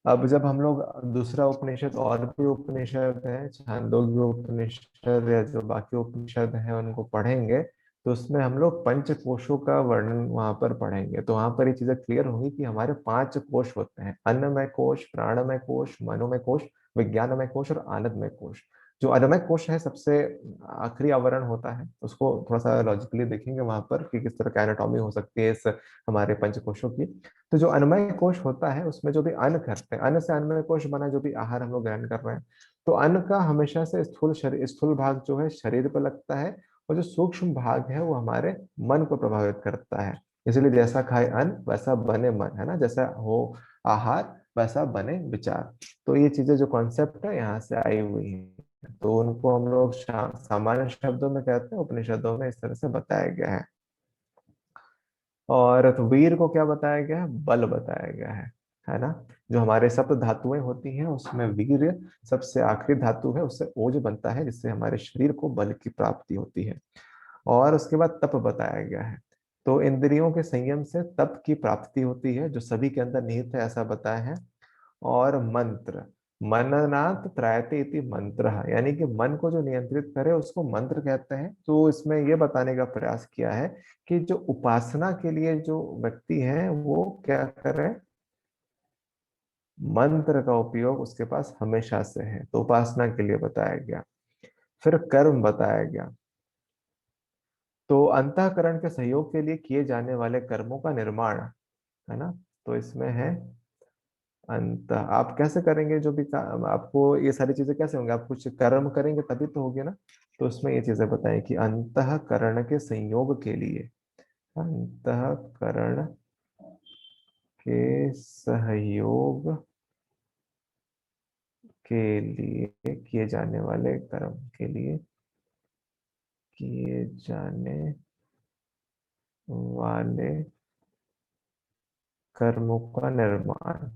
अब जब हम लोग दूसरा उपनिषद, और भी उपनिषद है, छांदोग्य उपनिषद या जो बाकी उपनिषद है उनको पढ़ेंगे, तो उसमें हम लोग पंच कोशों का वर्णन वहां पर पढ़ेंगे। तो वहां पर ये चीजें क्लियर होंगी कि हमारे 5 कोश होते हैं, अन्नमय कोश, प्राणमय कोश, मनोमय कोश, विज्ञानमय कोश और आनंदमय कोश। जो अन्नमय कोश है सबसे आखिरी आवरण होता है, उसको थोड़ा सा लॉजिकली देखेंगे वहां पर कि किस तरह का एनाटॉमी हो सकती है इस हमारे पंचकोशों की। तो जो अन्नमय कोश होता है उसमें जो भी अन्न करते हैं, अन्न से अन्नमय कोश बना, जो भी आहार हम लोग ग्रहण कर रहे हैं, तो अन्न का हमेशा से स्थूल भाग जो है शरीर पर लगता है, और जो सूक्ष्म भाग है वो हमारे मन को प्रभावित करता है। इसलिए जैसा खाए अन्न वैसा बने मन, है ना, जैसा हो आहार वैसा बने विचार। तो ये चीजें जो कॉन्सेप्ट है यहाँ से आई हुई है, तो उनको हम लोग सामान्य शब्दों में कहते हैं, उपनिषदों में इस तरह से बताया गया है। और तो वीर को क्या बताया गया है? बल बताया गया है ना। जो हमारे सप्त धातुएं होती हैं उसमें वीर सबसे आखिरी धातु है, उससे ओज बनता है, जिससे हमारे शरीर को बल की प्राप्ति होती है। और उसके बाद तप बताया गया है। तो इंद्रियों के संयम से तप की प्राप्ति होती है, जो सभी के अंदर निहित है, ऐसा बताया है। और मंत्र, मननात् त्रायते इति मंत्र, यानी कि मन को जो नियंत्रित करे उसको मंत्र कहते हैं। तो इसमें यह बताने का प्रयास किया है कि जो उपासना के लिए जो व्यक्ति है वो क्या करे, मंत्र का उपयोग उसके पास हमेशा से है, तो उपासना के लिए बताया गया। फिर कर्म बताया गया, तो अंतःकरण के सहयोग के लिए किए जाने वाले कर्मों का निर्माण, है ना। तो इसमें है अंत, आप कैसे करेंगे जो भी काम, आपको ये सारी चीजें कैसे होंगे, आप कुछ कर्म करेंगे तभी तो होगी ना। तो उसमें ये चीजें बताएं कि अंतःकरण के संयोग के लिए, अंतःकरण के सहयोग के लिए किए जाने वाले कर्म के लिए किए जाने वाले कर्मों का निर्माण,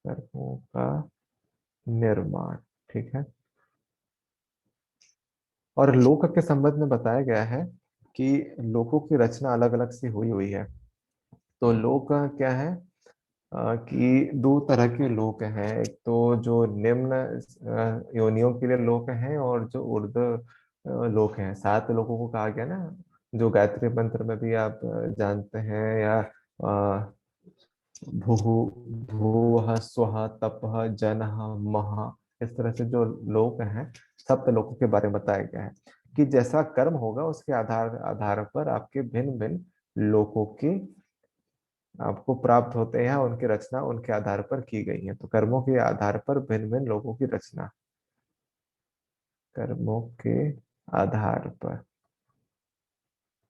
कर्मों का निर्माण, ठीक है। और लोक के संबंध में बताया गया है कि लोकों की रचना अलग अलग सी हुई हुई है। तो लोक क्या है, कि दो तरह के लोक हैं। एक तो जो निम्न योनियों के लिए लोक हैं, और जो ऊर्ध्व लोक हैं। सात लोगों को कहा गया ना, जो गायत्री मंत्र में भी आप जानते हैं, या भू भूः स्वः तपः जनः मः, इस तरह से जो लोक हैं, सप्त लोकों के बारे में बताया गया है कि जैसा कर्म होगा उसके आधार आधार पर आपके भिन्न भिन्न लोकों की आपको प्राप्त होते हैं, उनकी रचना उनके आधार पर की गई है। तो कर्मों के आधार पर भिन्न भिन्न लोगों की रचना, कर्मों के आधार पर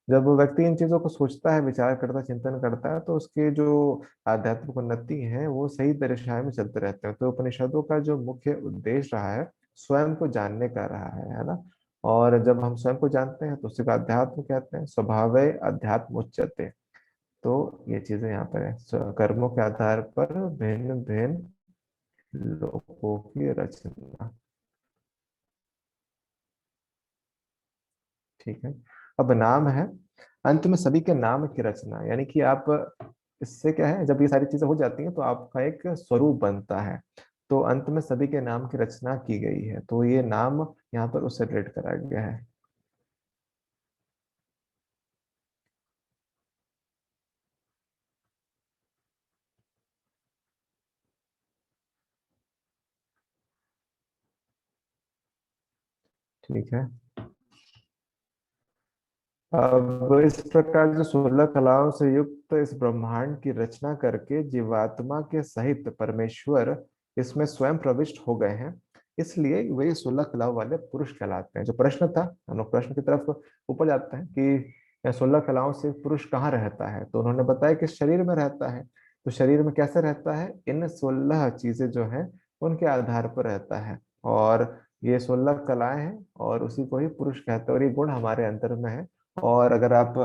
जब वो व्यक्ति इन चीजों को सोचता है, विचार करता, चिंतन करता है, तो उसके जो आध्यात्मिक उन्नति है वो सही दिशा में चलते रहते हैं। तो उपनिषदों का जो मुख्य उद्देश्य रहा है, स्वयं को जानने का रहा है ना। और जब हम स्वयं को जानते हैं तो उसी को अध्यात्म कहते हैं, स्वभावे अध्यात्म उच्यते। तो ये चीजें यहाँ पर है, कर्मों के आधार पर भिन्न भिन्न लोगों की रचना, ठीक है। अब नाम है, अंत में सभी के नाम की रचना, यानी कि आप इससे क्या है, जब ये सारी चीजें हो जाती हैं तो आपका एक स्वरूप बनता है। तो अंत में सभी के नाम की रचना की गई है, तो ये नाम यहाँ पर उससे रिलेट करा गया है। ठीक है। अब इस प्रकार जो 16 कलाओं से युक्त इस ब्रह्मांड की रचना करके जीवात्मा के सहित परमेश्वर इसमें स्वयं प्रविष्ट हो गए हैं, इसलिए वे 16 कलाओं वाले पुरुष कहलाते हैं। जो प्रश्न था, हम लोग प्रश्न की तरफ ऊपर जाते हैं कि 16 कलाओं से पुरुष कहाँ रहता है, तो उन्होंने बताया कि शरीर में रहता है। तो शरीर में कैसे रहता है, इन 16 चीजें जो है उनके आधार पर रहता है। और ये 16 कलाएं हैं और उसी को ही पुरुष कहते हैं, और ये गुण हमारे अंतर में है। और अगर आप,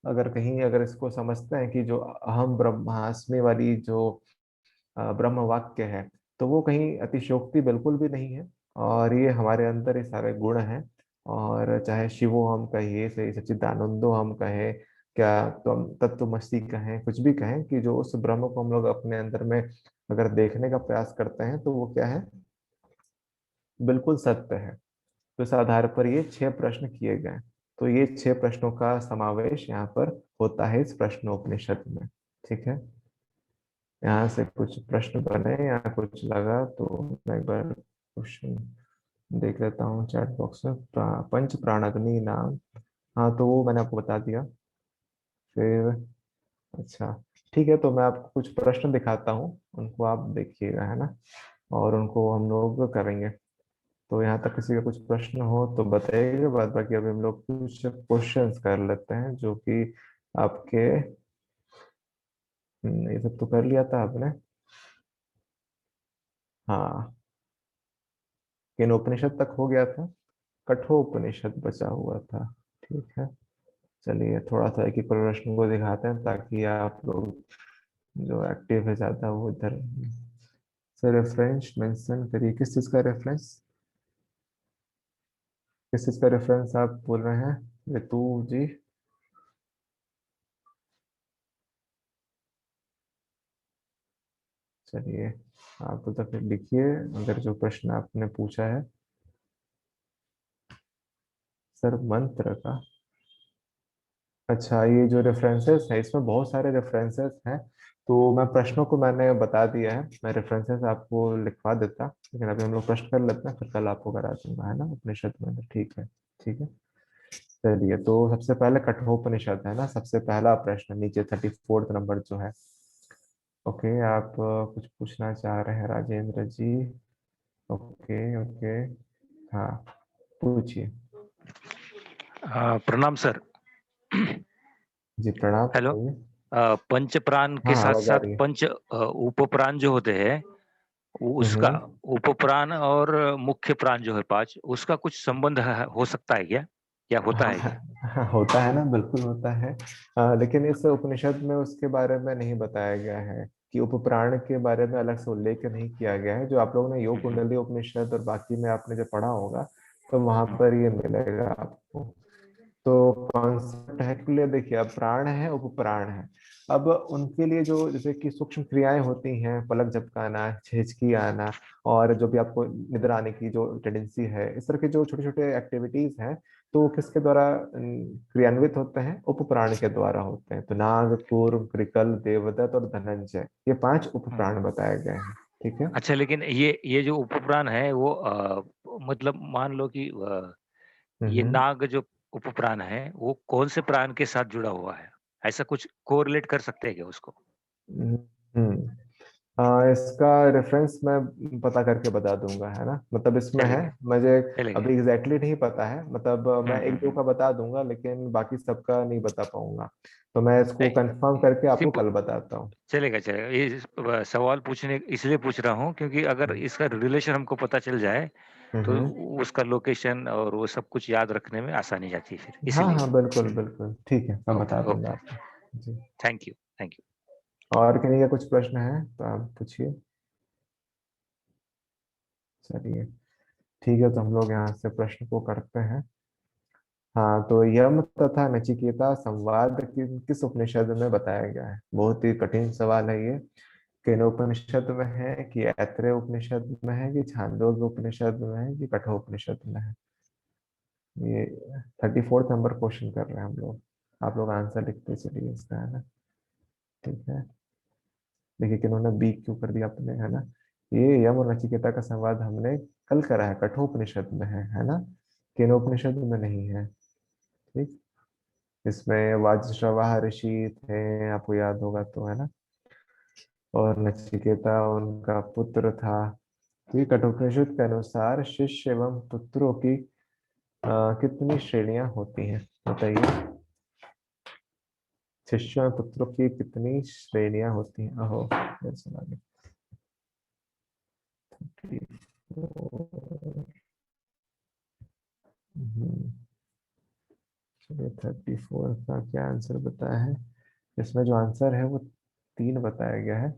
अगर कहीं अगर इसको समझते हैं कि जो अहम ब्रह्मास्मि वाली जो ब्रह्म वाक्य है, तो वो कहीं अतिशयोक्ति बिल्कुल भी नहीं है। और ये हमारे अंदर ये सारे गुण हैं। और चाहे शिवो हम कहिए, से सच्चिदानंदो हम कहें, क्या तो हम तत्वमसी कहें, कुछ भी कहें, कि जो उस ब्रह्म को हम लोग अपने अंदर में अगर देखने का प्रयास करते हैं तो वो क्या है, बिल्कुल सत्य है। तो इस आधार पर ये 6 प्रश्न किए गए। तो ये 6 प्रश्नों का समावेश यहाँ पर होता है इस प्रश्नोपनिषद में, ठीक है। यहाँ से कुछ प्रश्न बने या कुछ लगा तो मैं एक बार क्वेश्चन देख लेता हूँ चैट बॉक्स में। पंच प्राणाग्नि नाम, हाँ तो वो मैंने आपको बता दिया। फिर अच्छा, ठीक है, तो मैं आपको कुछ प्रश्न दिखाता हूँ, उनको आप देखिएगा, है ना, और उनको हम लोग करेंगे। तो यहाँ तक किसी का कुछ प्रश्न हो तो बताइएगा, बाद बाकी अभी हम लोग कुछ क्वेश्चंस कर लेते हैं जो कि आपके ये सब तो कर लिया था आपने। हाँ, किन उपनिषद तक हो गया था? कठोपनिषद बचा हुआ था। ठीक है, चलिए थोड़ा सा एक एक प्रश्न को दिखाते हैं ताकि आप लोग जो एक्टिव है ज्यादा वो इधर से रेफरेंस मेंशन करिए। किस चीज का रेफरेंस, किस चीज का रेफरेंस आप बोल रहे हैं ऋतु जी? चलिए आप तो फिर लिखिए अगर जो प्रश्न आपने पूछा है। सर मंत्र का, अच्छा ये जो रेफरेंसेस है इसमें बहुत सारे रेफरेंसेस हैं, तो मैं प्रश्नों को मैंने बता दिया है, मैं रेफरेंसेस आपको लिखवा देता, लेकिन अभी हम लोग प्रश्न कर लेते हैं, फिर कल आपको करा दूंगा, है ना, उपनिषद में। ठीक है, ठीक है। चलिए तो सबसे पहले कठोपनिषद है ना, सबसे पहला प्रश्न नीचे 34 नंबर जो है। ओके, आप कुछ पूछना चाह रहे हैं राजेंद्र जी? ओके ओके, हाँ पूछिए। प्रणाम सर। जी प्रणाम, हेलो। बताइए। पंच प्राण के हाँ साथ आवाज आ साथ रही है। पंच उपप्राण जो होते हैं, उसका हम्म। उपप्राण और मुख्य प्राण जो है पांच, उसका कुछ संबंध हो सकता है क्या? क्या होता हाँ है क्या? हाँ, होता है ना, बिल्कुल होता है। लेकिन इस उपनिषद में उसके बारे में नहीं बताया गया है कि उपप्राण के बारे में अलग से उल्लेख नहीं किया गया है। जो आप लोगों ने योग हम्म, कुंडली उपनिषद और बाकी में आपने जो पढ़ा होगा तो वहां हम्म, पर ये मिलेगा आपको। तो कॉन्सेप्ट है क्लियर, देखिए अब प्राण है उपप्राण है। अब उनके लिए जो जैसे कि सूक्ष्म क्रियाएं होती हैं, पलक झपकाना, हिचकी आना, और जो भी आपको निद्रा आने की जो टेंडेंसी है, इस तरह के जो छोटे छोटे एक्टिविटीज हैं, तो वो किसके द्वारा क्रियान्वित होते हैं? उपप्राण के द्वारा होते हैं। तो नाग, कूर्म, कृकल, देवदत्त और धनंजय, ये 5 हम्म। उपप्राण बताए गए हैं। ठीक है। अच्छा, लेकिन ये जो उपप्राण है वो मतलब मान लो कि ये हम्म नाग जो उपप्राण है वो कौन से प्राण के साथ जुड़ा हुआ है? ऐसा कुछ कोरिलेट कर सकते हैं क्या उसको? हम्म हम्म। इसका रेफरेंस मैं पता करके बता दूंगा, है ना, मतलब इसमें है, चलेगा, मुझे चलेगा। अभी एग्जैक्टली नहीं पता है, मतलब मैं एक दो हम्म। का बता दूंगा लेकिन बाकी सबका नहीं बता पाऊंगा। तो मैं इसको नहीं, कंफर्म करके आपको सिंपल कल बताता हूँ। चलेगा, चलेगा। ये सवाल पूछने इसलिए पूछ रहा हूँ क्योंकि अगर इसका रिलेशन हमको पता चल जाए तो हम्म। उसका लोकेशन और वो सब कुछ याद रखने में आसानी जाती है फिर, हाँ इसलिए। हाँ बिल्कुल बिल्कुल, ठीक है, मैं ओके, बता दूंगा ओके। आपको। जी। Thank you, thank you. और किन्हीं का कुछ प्रश्न है तो आप पूछिए। चलिए ठीक है, तो हम लोग यहाँ से प्रश्न को करते हैं। हाँ, तो यम तथा नचिकेता संवाद किस उपनिषद में बताया गया है? बहुत ही कठिन सवाल है ये। किन उपनिषद में है, कि ऐत्रेय उपनिषद में है, कि छांदोग्य उपनिषद में है, कि कठोपनिषद में है? ये 34 नंबर क्वेश्चन कर रहे हैं हम लोग। आप लोग आंसर लिखते चलिए इसका, है ना। ठीक है, देखिए कि उन्होंने बी क्यों कर दिया आपने, है ना। ये यम और नचिकेता का संवाद हमने कल करा है, कठोपनिषद में है ना, केनोपनिषद में नहीं है। ठीक, इसमें वाजश्रवा ऋषि थे, आपको याद होगा तो, है ना, और नचिकेता उनका पुत्र था। तो ये कठोपनिषद के अनुसार शिष्य एवं पुत्रों की कितनी श्रेणियां होती हैं, बताइए। शिष्य एवं पुत्रों की कितनी श्रेणियां होती हैं? अहो ये सुना नहीं। 34, हम्म, चलिए 34 का क्या आंसर बताया है? इसमें जो आंसर है वो 3 बताया गया है।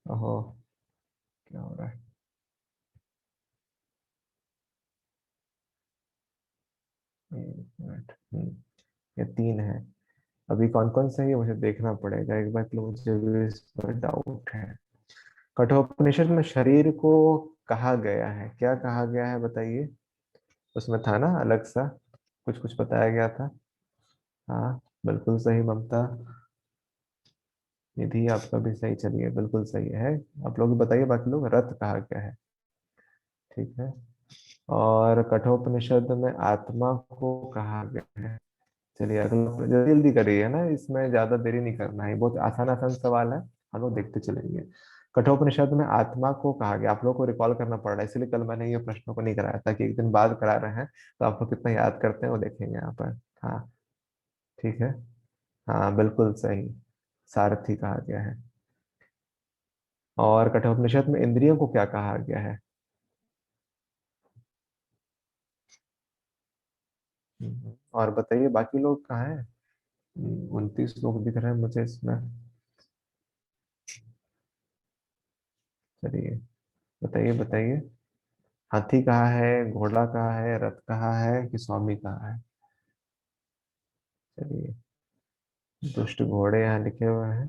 ओहो, क्या हो रहा है? एक मिनट, ये 3 है। अभी कौन कौन सा है ये मुझे देखना पड़ेगा एक बार, कि मुझे भी इस पर डाउट है। कठोपनिषद में शरीर को कहा गया है, क्या कहा गया है बताइए? उसमें था ना अलग सा कुछ कुछ बताया गया था। हाँ बिल्कुल सही, ममता। निधि आपका भी सही, चलिए बिल्कुल सही है। आप लोग बताइए, बाकी लोग, रथ कहा गया है। ठीक है। और कठोपनिषद में आत्मा को कहा गया है। चलिए अगला, जल्दी जल्दी करिए ना, इसमें ज्यादा देरी नहीं करना है, बहुत आसान आसान सवाल है, हम लोग देखते चलेंगे। कठोपनिषद में आत्मा को कहा गया, आप लोग को रिकॉल करना पड़ रहा है, इसलिए कल मैंने ये प्रश्नों को नहीं कराया था कि एक दिन बाद करा रहे हैं, तो आप लोग कितना याद करते हैं वो देखेंगे यहाँ पर। हाँ ठीक है। हाँ बिल्कुल सही, सारथी कहा गया है। और कठोपनिषद में इंद्रियों को क्या कहा गया है? और बताइए बाकी लोग कहाँ हैं? 29 लोग दिख रहे हैं मुझे इसमें। चलिए बताइए बताइए। हाथी कहाँ है, घोड़ा कहाँ है, रथ कहाँ है, कि स्वामी कहाँ है? चलिए, दुष्ट घोड़े यहाँ लिखे हुए हैं।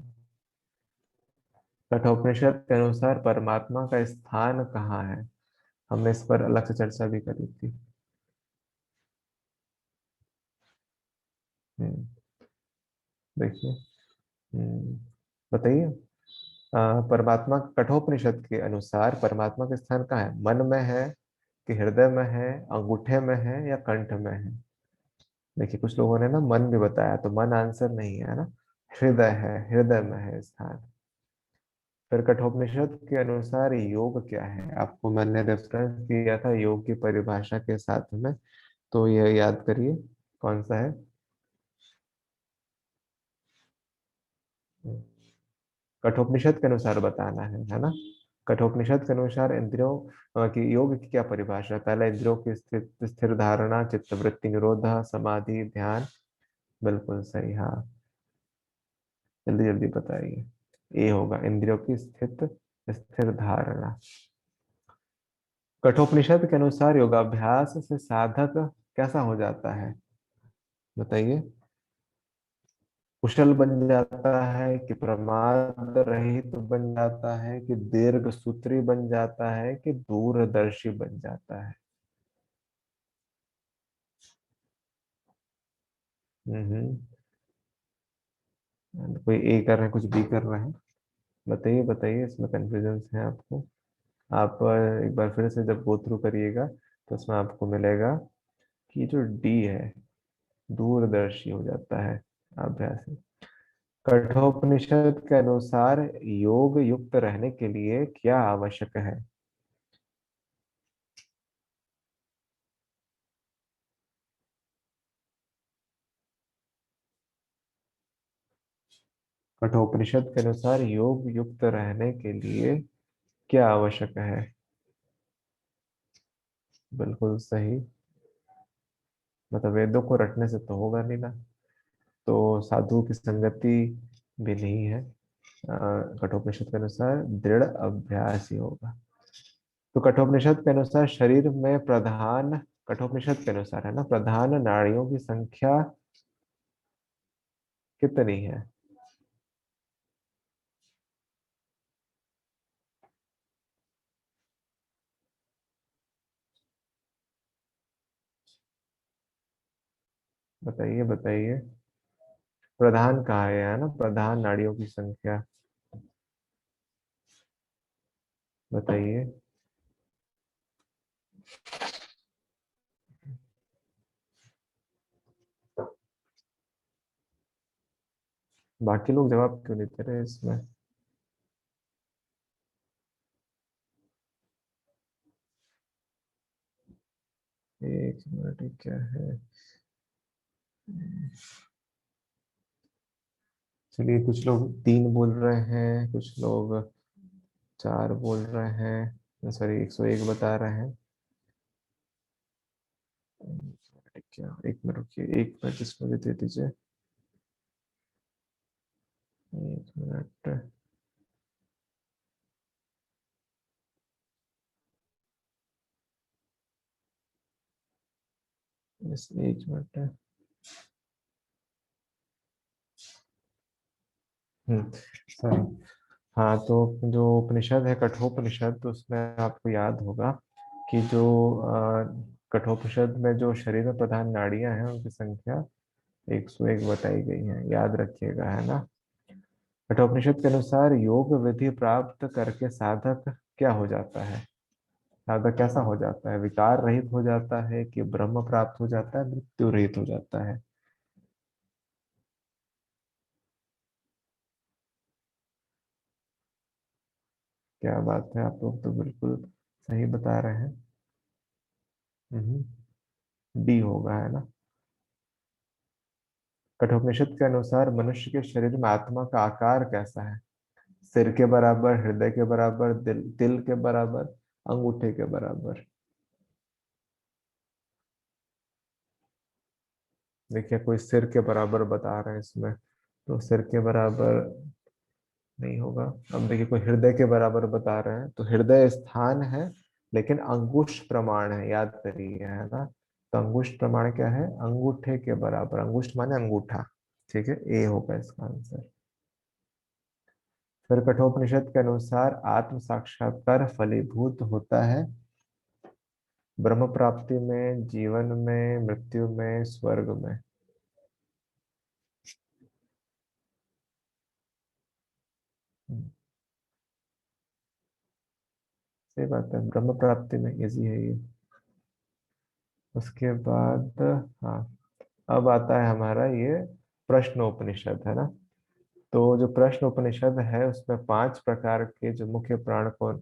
कठोपनिषद के अनुसार परमात्मा का स्थान कहाँ है? हमने इस पर अलग से चर्चा भी करी थी। हम्म, देखिए। हम्म, बताइए। परमात्मा, कठोपनिषद के अनुसार परमात्मा का स्थान कहाँ है? मन में है, कि हृदय में है, अंगूठे में है, या कंठ में है? देखिए कुछ लोगों ने ना मन भी बताया, तो मन आंसर नहीं है ना, हृदय है, हृदय में है स्थान। फिर कठोपनिषद के अनुसार योग क्या है? आपको मैंने रेफरेंस किया था योग की परिभाषा के साथ में, तो यह याद करिए कौन सा है। कठोपनिषद के अनुसार बताना है ना। कठोपनिषद के अनुसार इंद्रियों की योग की क्या परिभाषा है? पहला, इंद्रियों की स्थिर स्थिर धारणा, चित्तवृत्ति निरोध, समाधि, ध्यान। बिल्कुल सही, हाँ। जल्दी जल्दी बताइए। ए होगा, इंद्रियों की स्थित स्थिर धारणा। कठोपनिषद के अनुसार योगाभ्यास से साधक कैसा हो जाता है? बताइए। कुशल बन जाता है, कि प्रमाद रहित बन जाता है, कि दीर्घ सूत्री बन जाता है, कि दूरदर्शी बन जाता है? हम्म। कोई ए कर रहे हैं, कुछ बी कर रहे हैं? बताइए बताइए, इसमें कंफ्यूजन है आपको। आप एक बार फिर से जब गो थ्रू करिएगा, तो उसमें आपको मिलेगा कि जो डी है, दूरदर्शी हो जाता है अभ्यास से। कठोपनिषद के अनुसार योग युक्त रहने के लिए क्या आवश्यक है? कठोपनिषद के अनुसार योग युक्त रहने के लिए क्या आवश्यक है? बिल्कुल सही। मतलब वेदों को रटने से तो होगा नहीं ना, तो साधु की संगति भी नहीं है। कठोपनिषद के अनुसार दृढ़ अभ्यास ही होगा। तो कठोपनिषद के अनुसार शरीर में प्रधान, कठोपनिषद के अनुसार है ना, प्रधान नाड़ियों की संख्या कितनी है? बताइए बताइए। प्रधान कहाँ है ना, प्रधान नाड़ियों की संख्या बताइए। बाकी लोग जवाब क्यों नहीं दे रहे इसमें? 1 मिनट, ये क्या है? चलिए, कुछ लोग 3 बोल रहे हैं, कुछ लोग 4 बोल रहे हैं, सॉरी 101 बता रहे हैं। क्या, 1 मिनट रुकिए, 1 मिनट इसमें भी दे दीजिए। 1 मिनट। इस 1 मिनट। सॉरी। हाँ, तो जो उपनिषद है कठोपनिषद, तो उसमें आपको याद होगा कि जो कठोपनिषद में जो शरीर में प्रधान नाड़ियां हैं उनकी संख्या 101 बताई गई है, याद रखिएगा, है ना। कठोपनिषद के अनुसार योग विधि प्राप्त करके साधक क्या हो जाता है? साधक कैसा हो जाता है? विकार रहित हो जाता है कि ब्रह्म प्राप्त हो जाता है, मृत्यु रहित हो जाता है? क्या बात है, आप लोग तो बिल्कुल सही बता रहे हैं। डी होगा, है ना? कठोपनिषद के अनुसार मनुष्य के शरीर में आत्मा का आकार कैसा है? सिर के बराबर, हृदय के बराबर, दिल तिल के बराबर, अंगूठे के बराबर? देखिए, कोई सिर के बराबर बता रहे हैं इसमें, तो सिर के बराबर नहीं होगा। अब देखिए, कोई हृदय के बराबर बता रहे हैं, तो हृदय स्थान है लेकिन अंगुष्ठ प्रमाण है, याद करिए, है ना? तो अंगुष्ठ प्रमाण क्या है? अंगूठे के बराबर। अंगुष्ठ माने अंगूठा। ठीक है, ए होगा इसका आंसर। फिर कठोपनिषद के अनुसार आत्म साक्षात्कार फलीभूत होता है ब्रह्म प्राप्ति में, जीवन में, मृत्यु में, स्वर्ग में? सही बात है, ब्रह्म प्राप्ति में इजी है ये। उसके बाद, हाँ, अब आता है हमारा ये प्रश्नोपनिषद, है ना? तो जो प्रश्नोपनिषद है उसमें 5 प्रकार के जो मुख्य प्राण को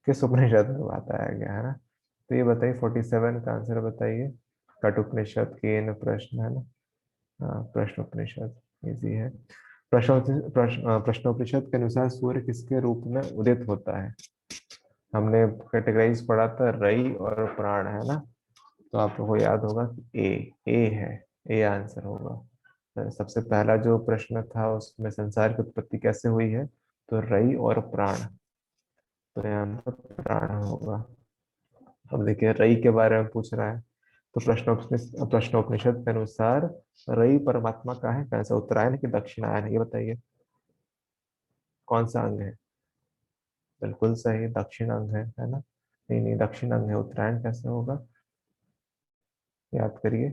किस उपनिषद में बताया गया है ना? तो ये बताइए, 47 का आंसर बताइए। कठोपनिषद, केन, प्रश्न, है ना? हाँ, प्रश्नोपनिषद इजी है। प्रश्नोपनिषद के अनुसार सूर्य किसके रूप में उदित होता है? हमने कैटेगराइज पढ़ा था, रई और प्राण, है ना? तो आपको को याद होगा कि ए है, ए आंसर होगा। तो सबसे पहला जो प्रश्न था उसमें संसार की उत्पत्ति कैसे हुई है, तो रई और प्राण, तो यहाँ पर प्राण होगा। अब देखिए, रई के बारे में पूछ रहा है, तो प्रश्नोपनिषद के अनुसार रई परमात्मा का है, कैसा, उत्तरायण की दक्षिणायन है, ये बताइए कौन सा अंग है? बिल्कुल सही, दक्षिण अंग है ना? नहीं नहीं, दक्षिण अंग है, उत्तरायण कैसे होगा? याद करिए।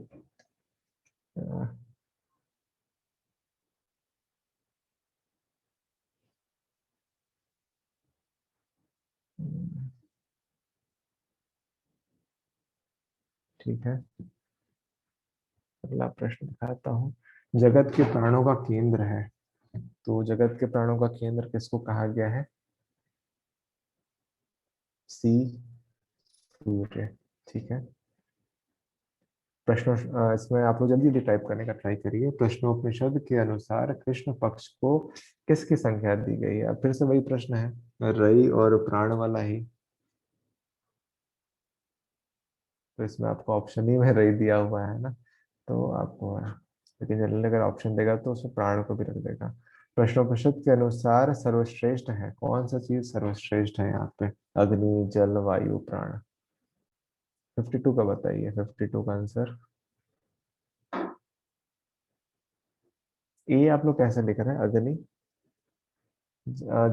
ठीक है, अगला प्रश्न दिखाता हूँ। जगत के प्राणों का केंद्र है, तो जगत के प्राणों का केंद्र किसको कहा गया है? सी, सूर्य। ठीक है। इसमें आप लोग जल्दी जल्दी टाइप करने का ट्राई करिए। प्रश्नोपनिषद के अनुसार कृष्ण पक्ष को किसकी संख्या दी गई है? अब फिर से वही प्रश्न है, रई और प्राण वाला ही। तो इसमें आपको ऑप्शन ही में रई दिया हुआ है ना, तो आपको, लेकिन जनरली अगर ऑप्शन देगा तो उसमें प्राण को भी रख देगा। प्रश्नोपनिषद के अनुसार सर्वश्रेष्ठ है, कौन सा चीज सर्वश्रेष्ठ है यहाँ पे? अग्नि, जल, वायु, प्राण? 52 का बताइए, 52 का आंसर। ये आप लोग कैसे लिख रहे हैं, अग्नि?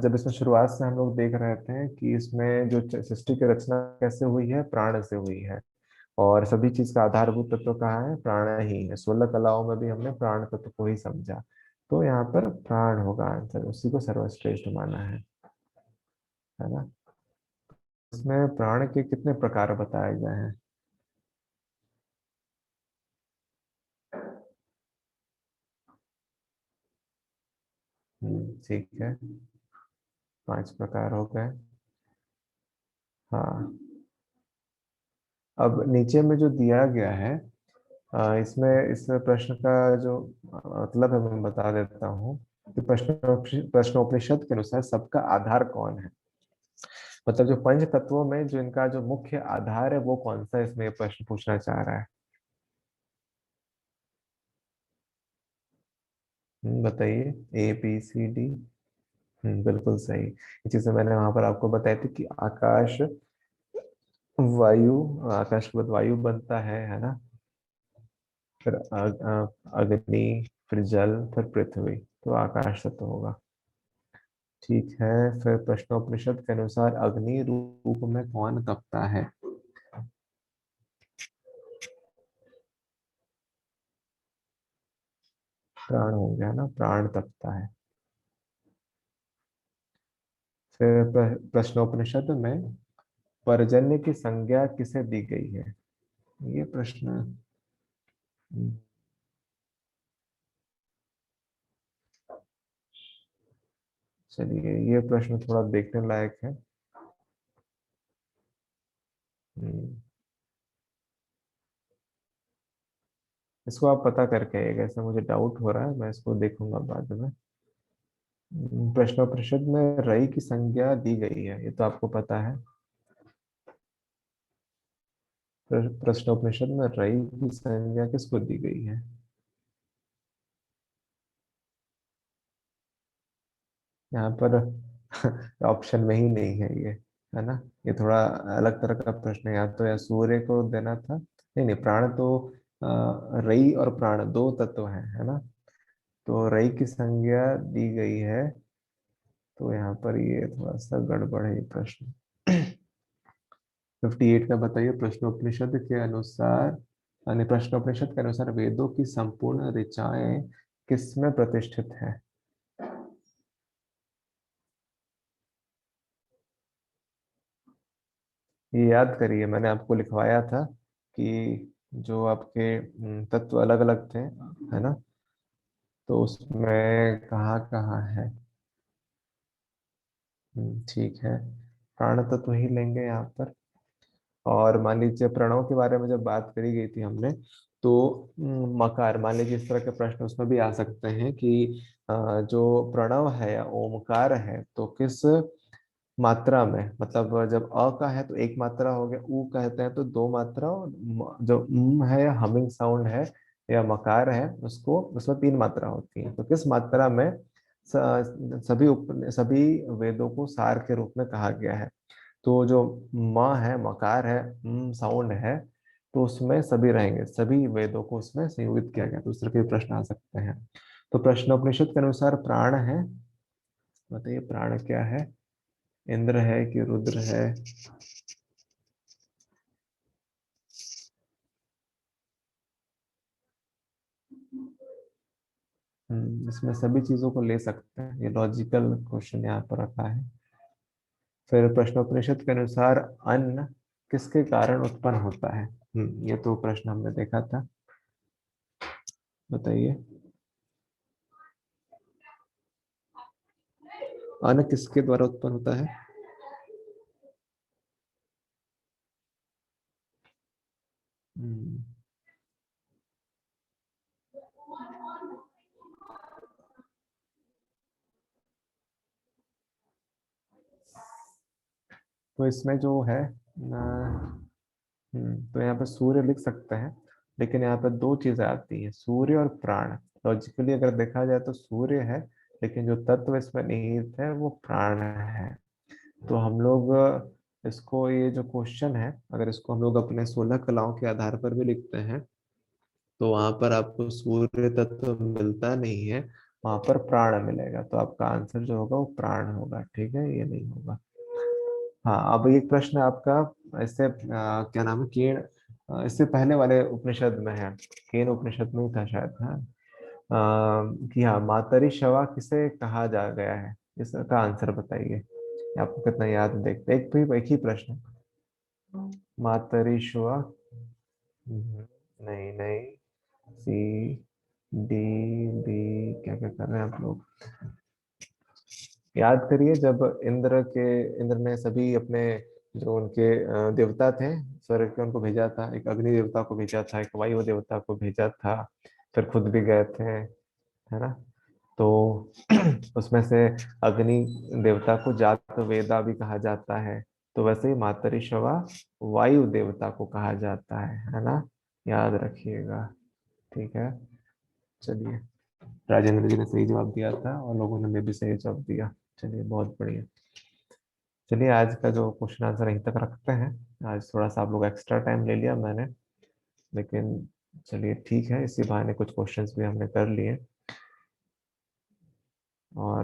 जब इसमें शुरुआत से हम लोग देख रहे थे कि इसमें जो सृष्टि की रचना कैसे हुई है, प्राण से हुई है, और सभी चीज का आधारभूत तत्व कहाँ है? प्राण ही है। 16 कलाओं में भी हमने प्राण तत्व को ही समझा, तो यहाँ पर प्राण होगा आंसर, उसी को सर्वश्रेष्ठ माना है ना? इसमें प्राण के कितने प्रकार बताए गए हैं? ठीक है, 5 प्रकार हो गए। हाँ, अब नीचे में जो दिया गया है, इसमें इस प्रश्न का जो मतलब है मैं बता देता हूँ कि प्रश्नोपनिषद के अनुसार सबका आधार कौन है? मतलब जो पंच तत्वों में जो इनका जो मुख्य आधार है वो कौन सा है, इसमें ये प्रश्न पूछना चाह रहा है। बताइए, ए बी सी डी। बिल्कुल सही। ये चीजें मैंने वहां पर आपको बताई थी कि आकाश, वायु, आकाश के बाद वायु बनता है ना? फिर अग्नि, फिर जल, फिर पृथ्वी, तो आकाश तत्व होगा। ठीक है। फिर प्रश्नोपनिषद के अनुसार अग्नि रूप में कौन तपता है? प्राण हो गया ना, प्राण तपता है। फिर प्रश्नोपनिषद में पर्जन्य की संज्ञा किसे दी गई है? ये प्रश्न चलिए, ये प्रश्न थोड़ा देखने लायक है। हम्म, इसको आप पता करके आइएगा, ऐसा मुझे डाउट हो रहा है, मैं इसको देखूंगा बाद में। प्रश्नोपनिषद में रई की संज्ञा दी गई है, ये तो आपको पता है। प्रश्नोपनिषद में रई की संज्ञा किसको दी गई है? यहाँ पर ऑप्शन में ही नहीं है ये, है ना। ये थोड़ा अलग तरह का प्रश्न है। या तो या सूर्य को देना था, नहीं नहीं, प्राण तो रई और प्राण दो तत्व हैं, है ना। तो रई की संज्ञा दी गई है, तो यहाँ पर ये थोड़ा सा गड़बड़ है ये प्रश्न। 58 का बताइए। प्रश्नोपनिषद के अनुसार, यानी प्रश्नोपनिषद के अनुसार वेदों की संपूर्ण ऋचाएं किसमें प्रतिष्ठित है? ये याद करिए, मैंने आपको लिखवाया था कि जो आपके तत्व अलग अलग थे, है ना। तो उसमें कहाँ कहाँ है? ठीक है, प्राण तत्व ही लेंगे यहाँ पर। और मान लीजिए प्रणव के बारे में जब बात करी गई थी हमने, तो मकार, मान लीजिए इस तरह के प्रश्न उसमें भी आ सकते हैं कि जो प्रणव है या ओमकार है, तो किस मात्रा में, मतलब जब अ का है तो एक मात्रा हो गया, उ कहते हैं तो दो मात्रा, और जो है या हमिंग साउंड है या मकार है, उसको उसमें तीन मात्रा होती है। तो किस मात्रा में सभी वेदों को सार के रूप में कहा गया है? तो जो म है, मकार है, साउंड है, तो उसमें सभी रहेंगे, सभी वेदों को उसमें संयोजित किया गया। तो उस तरह के प्रश्न आ सकते हैं। तो प्रश्नोपनिषद के अनुसार प्राण है, बताइए प्राण क्या है? इंद्र है कि रुद्र है? इसमें सभी चीजों को ले सकते हैं, ये लॉजिकल क्वेश्चन यहाँ पर रखा है। फिर प्रश्नोपनिषद के अनुसार अन्न किसके कारण उत्पन्न होता है? ये तो प्रश्न हमने देखा था, बताइए। अन्न किसके द्वारा उत्पन्न होता है? हम्म, तो इसमें जो है तो यहाँ पे सूर्य लिख सकते हैं, लेकिन यहाँ पे दो चीजें आती हैं, सूर्य और प्राण। लॉजिकली अगर देखा जाए तो सूर्य है, लेकिन जो तत्व इसमें निहित है वो प्राण है। तो हम लोग इसको, ये जो क्वेश्चन है, अगर इसको हम लोग अपने 16 कलाओं के आधार पर भी लिखते हैं, तो वहां पर आपको सूर्य तत्व मिलता नहीं है, वहां पर प्राण मिलेगा। तो आपका आंसर जो होगा वो प्राण होगा, ठीक है, ये नहीं होगा। हाँ, अब एक प्रश्न आपका, इससे क्या नाम है, केन, इससे पहले वाले उपनिषद में है, केन उपनिषद में ही था शायद, हाँ। कि हाँ, मातरी शवा किसे कहा जा गया है, इसका आंसर बताइए। आपको कितना याद है, देखते एक ही प्रश्न। मातरी शवा, नहीं नहीं, सी, डी, बी, क्या क्या कर रहे हैं आप लोग? याद करिए, जब इंद्र ने सभी अपने जो उनके देवता थे स्वर्ग के, उनको भेजा था, एक अग्नि देवता को भेजा था, एक वायु देवता को भेजा था, फिर खुद भी गए थे, है ना। तो उसमें से अग्नि देवता को जात वेदा भी कहा जाता है। तो वैसे ही मातरिश्वा वायु देवता को कहा जाता है ना। याद रखिएगा, ठीक है। चलिए, राजेंद्र जी ने सही जवाब दिया था और लोगों ने भी सही जवाब दिया। चलिए, बहुत बढ़िया। चलिए, आज का जो क्वेश्चन आंसर यहीं तक रखते हैं। आज थोड़ा सा आप लोग एक्स्ट्रा टाइम ले लिया मैंने, लेकिन चलिए ठीक है, इसी बहाने कुछ क्वेश्चंस भी हमने कर लिए। और